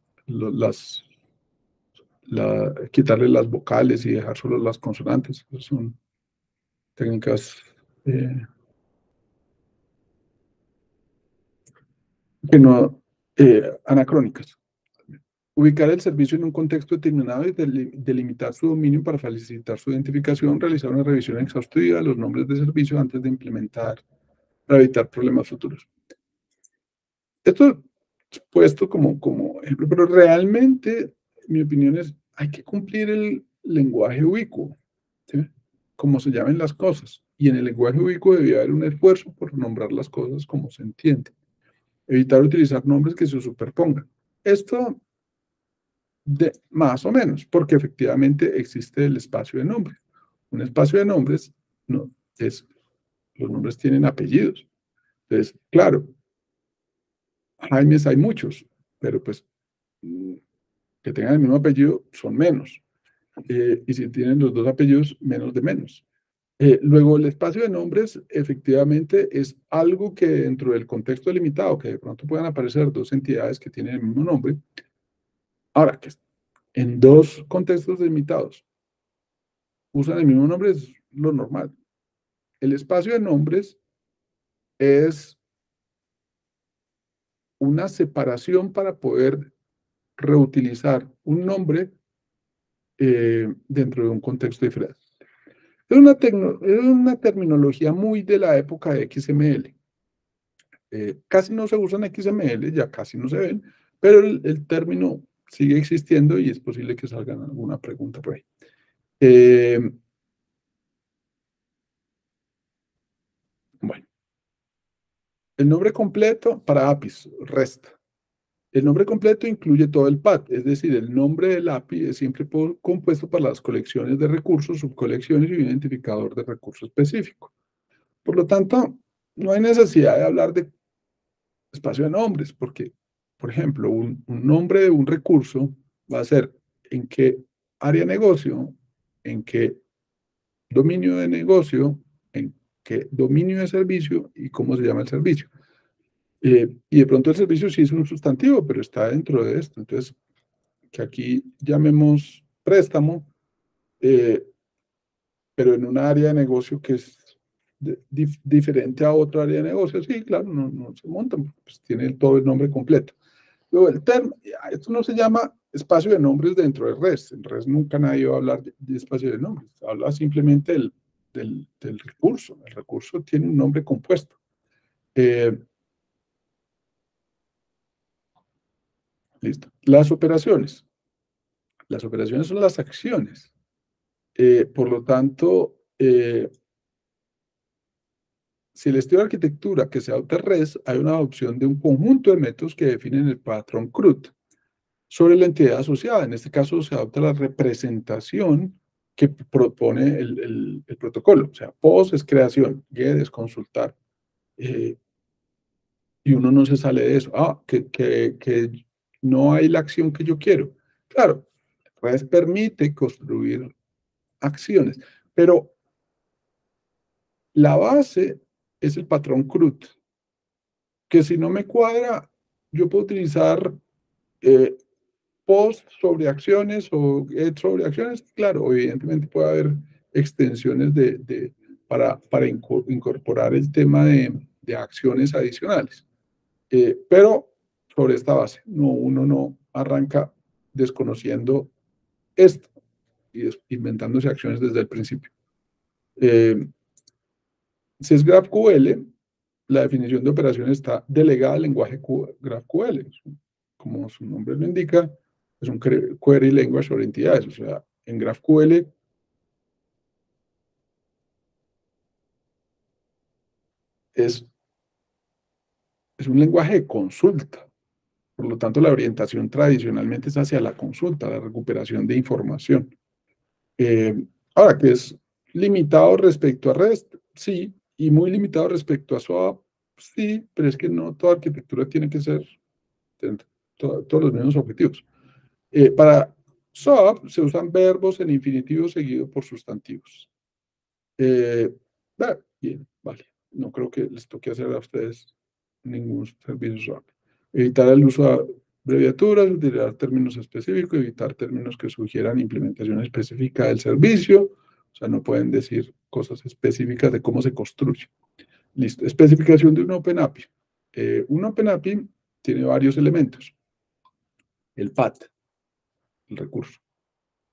quitarle las vocales y dejar solo las consonantes. Esas son técnicas que no, anacrónicas. Ubicar el servicio en un contexto determinado y delimitar su dominio para facilitar su identificación, realizar una revisión exhaustiva de los nombres de servicio antes de implementar, para evitar problemas futuros. Esto es puesto como ejemplo, pero realmente mi opinión es, hay que cumplir el lenguaje ubicuo, ¿sí? Como se llamen las cosas. Y en el lenguaje ubicuo debía haber un esfuerzo por nombrar las cosas como se entiende. Evitar utilizar nombres que se superpongan. Esto más o menos, porque efectivamente existe el espacio de nombres. Un espacio de nombres, no, los nombres tienen apellidos. Entonces, claro, Jaimes hay muchos, pero pues que tengan el mismo apellido son menos. Y si tienen los dos apellidos, menos de menos. Luego, el espacio de nombres efectivamente es algo que dentro del contexto delimitado, que de pronto puedan aparecer dos entidades que tienen el mismo nombre. Ahora, que en dos contextos delimitados usan el mismo nombre es lo normal. El espacio de nombres es una separación para poder reutilizar un nombre dentro de un contexto diferente. Es una terminología muy de la época de XML. Casi no se usan XML, ya casi no se ven, pero el término sigue existiendo y es posible que salga alguna pregunta por ahí. Bueno, el nombre completo para APIs, REST. El nombre completo incluye todo el path, es decir, el nombre del API es siempre compuesto por las colecciones de recursos, subcolecciones y un identificador de recurso específico. Por lo tanto, no hay necesidad de hablar de espacio de nombres, porque, por ejemplo, un nombre de un recurso va a ser en qué área de negocio, en qué dominio de negocio, en qué dominio de servicio y cómo se llama el servicio. Y de pronto el servicio sí es un sustantivo, pero está dentro de esto. Entonces, que aquí llamemos préstamo, pero en un área de negocio que es diferente a otra área de negocio, sí, claro, no se montan, pues tiene todo el nombre completo. Luego, esto no se llama espacio de nombres dentro de REST. En REST nunca nadie va a hablar de espacio de nombres, habla simplemente del recurso. El recurso tiene un nombre compuesto. Listo. Las operaciones. Las operaciones son las acciones. Por lo tanto, si el estilo de arquitectura que se adopta REST, hay una adopción de un conjunto de métodos que definen el patrón CRUD sobre la entidad asociada. En este caso, se adopta la representación que propone el protocolo. O sea, POST es creación, GET es consultar. Y uno no se sale de eso. Que no hay la acción que yo quiero. Claro, REST permite construir acciones, pero la base es el patrón CRUD, que si no me cuadra, yo puedo utilizar post sobre acciones o get sobre acciones. Claro, evidentemente puede haber extensiones para incorporar el tema de acciones adicionales. Pero sobre esta base, uno no arranca desconociendo esto y inventándose acciones desde el principio. Si es GraphQL, la definición de operación está delegada al lenguaje GraphQL. Como su nombre lo indica, es un query language sobre entidades. O sea, en GraphQL es un lenguaje de consulta. Por lo tanto, la orientación tradicionalmente es hacia la consulta, la recuperación de información. Ahora, que es limitado respecto a REST, sí, y muy limitado respecto a SOAP, sí, pero es que no toda arquitectura tiene que ser todos los mismos objetivos. Para SOAP se usan verbos en infinitivo seguido por sustantivos. Bien, vale. No creo que les toque hacer a ustedes ningún servicio SOAP. Evitar el uso de abreviaturas, utilizar términos específicos, evitar términos que sugieran implementación específica del servicio. O sea, no pueden decir cosas específicas de cómo se construye. Listo. Especificación de un Open API. Un Open API tiene varios elementos. El path, el recurso.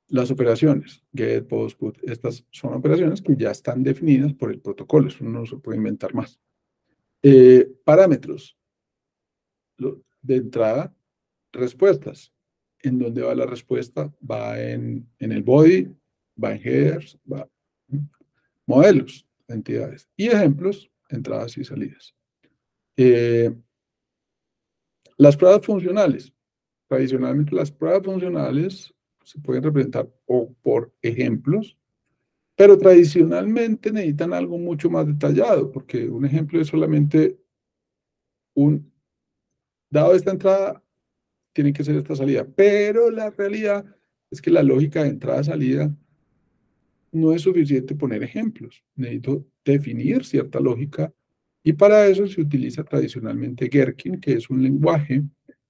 Las operaciones, get, post, put, estas son operaciones que ya están definidas por el protocolo. Eso no se puede inventar más. Parámetros. De entrada, respuestas. ¿En dónde va la respuesta? Va en el body, va en headers, va modelos, entidades. Y ejemplos, entradas y salidas. Las pruebas funcionales. Tradicionalmente las pruebas funcionales se pueden representar o por ejemplos, pero tradicionalmente necesitan algo mucho más detallado, porque un ejemplo es solamente dado esta entrada, tiene que ser esta salida. Pero la realidad es que la lógica de entrada-salida no es suficiente poner ejemplos. Necesito definir cierta lógica y para eso se utiliza tradicionalmente Gherkin, que es un lenguaje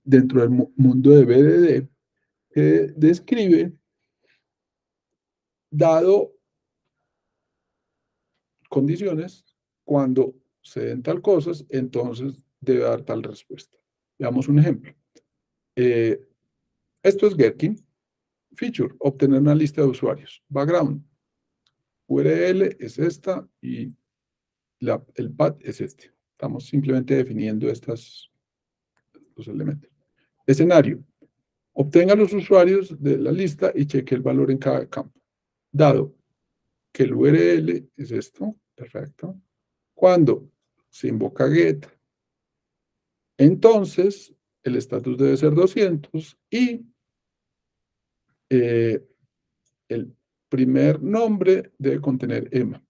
dentro del mundo de BDD que describe, dado condiciones, cuando se den tal cosas, entonces debe dar tal respuesta. Veamos un ejemplo. Esto es Gherkin. Feature, obtener una lista de usuarios. Background, URL es esta y el path es este. Estamos simplemente definiendo estos elementos. Escenario, obtenga los usuarios de la lista y cheque el valor en cada campo. Dado que el URL es esto, perfecto. Cuando se invoca get, entonces el estatus debe ser 200 y el primer nombre debe contener EMA.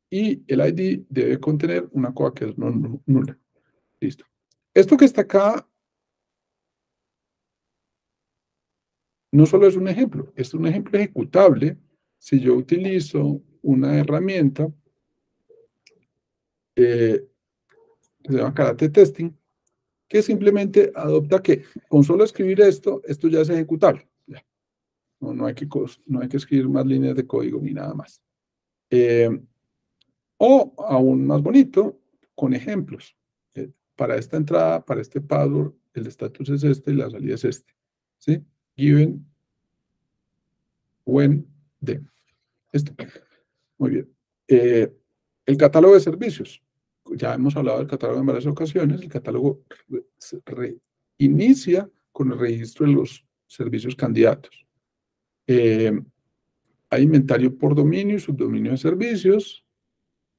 Y el ID debe contener una cosa que es nula. Listo. Esto que está acá no solo es un ejemplo, es un ejemplo ejecutable si yo utilizo una herramienta que se llama Karate Testing, que simplemente adopta que con solo escribir esto ya es ejecutable. Ya. No hay que escribir más líneas de código ni nada más. O aún más bonito, con ejemplos. Para esta entrada, para este password, el estatus es este y la salida es este. ¿Sí? Given, when, then. Esto. Muy bien. Eh, el catálogo de servicios. Ya hemos hablado del catálogo en varias ocasiones. El catálogo se inicia con el registro de los servicios candidatos. Hay inventario por dominio y subdominio de servicios,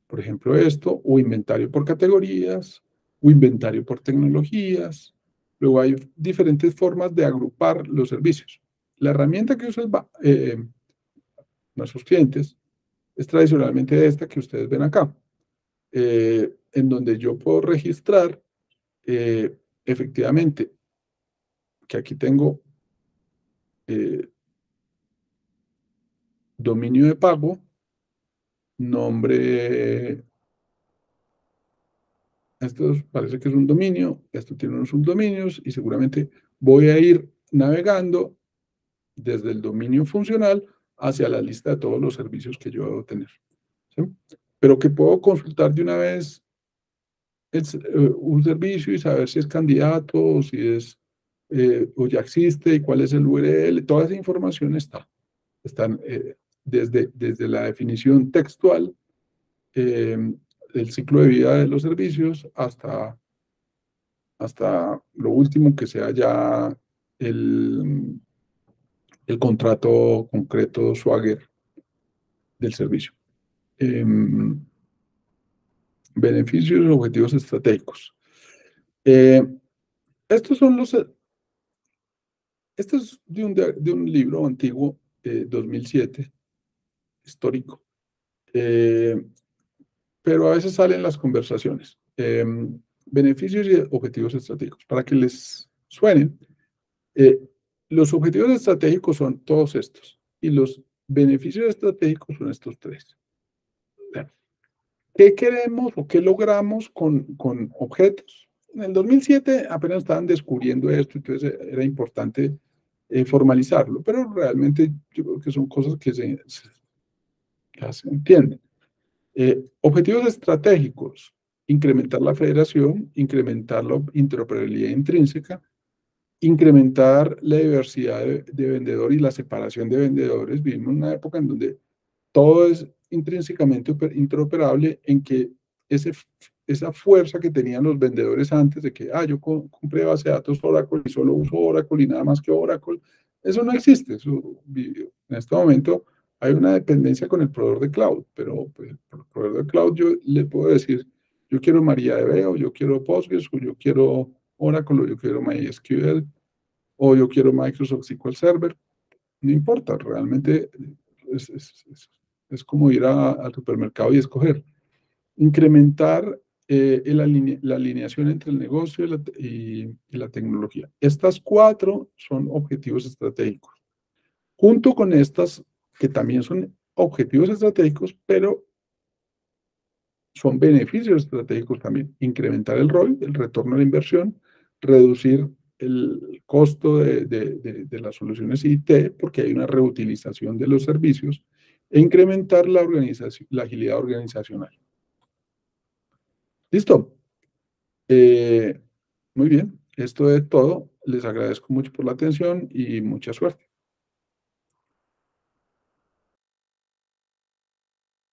por ejemplo esto, o inventario por categorías, o inventario por tecnologías. Luego hay diferentes formas de agrupar los servicios. La herramienta que usan nuestros clientes es tradicionalmente esta que ustedes ven acá, en donde yo puedo registrar efectivamente que aquí tengo dominio de pago, nombre, esto parece que es un dominio, esto tiene unos subdominios y seguramente voy a ir navegando desde el dominio funcional hacia la lista de todos los servicios que yo debo tener. ¿Sí? Pero que puedo consultar de una vez un servicio y saber si es candidato o si es o ya existe y cuál es el URL. Toda esa información están desde la definición textual, el ciclo de vida de los servicios hasta lo último que sea ya el, el contrato concreto Swagger del servicio. Beneficios y objetivos estratégicos. Estos son los... Esto es de un libro antiguo, 2007, histórico, pero a veces salen las conversaciones. Beneficios y objetivos estratégicos. Para que les suenen, los objetivos estratégicos son todos estos y los beneficios estratégicos son estos tres. ¿Qué queremos o qué logramos con objetos? En el 2007 apenas estaban descubriendo esto, entonces era importante formalizarlo, pero realmente yo creo que son cosas que ya se entienden. Objetivos estratégicos: incrementar la federación, incrementar la interoperabilidad intrínseca, incrementar la diversidad de vendedor y la separación de vendedores. Vivimos en una época en donde todo es intrínsecamente interoperable, en que esa fuerza que tenían los vendedores antes de que, yo compré base de datos Oracle y solo uso Oracle y nada más que Oracle, eso no existe. En este momento hay una dependencia con el proveedor de cloud, pero pues, el proveedor de cloud yo le puedo decir, yo quiero MariaDB, o yo quiero Postgres, o yo quiero Oracle, o yo quiero MySQL, o yo quiero Microsoft SQL Server. No importa, realmente es, es, es, es como ir al supermercado y escoger. Incrementar la alineación entre el negocio y la tecnología. Estas cuatro son objetivos estratégicos. Junto con estas, que también son objetivos estratégicos, pero son beneficios estratégicos también. Incrementar el ROI, el retorno a la inversión, reducir el costo de las soluciones IT, porque hay una reutilización de los servicios, e incrementar la agilidad organizacional. ¿Listo? Muy bien, esto es todo. Les agradezco mucho por la atención y mucha suerte.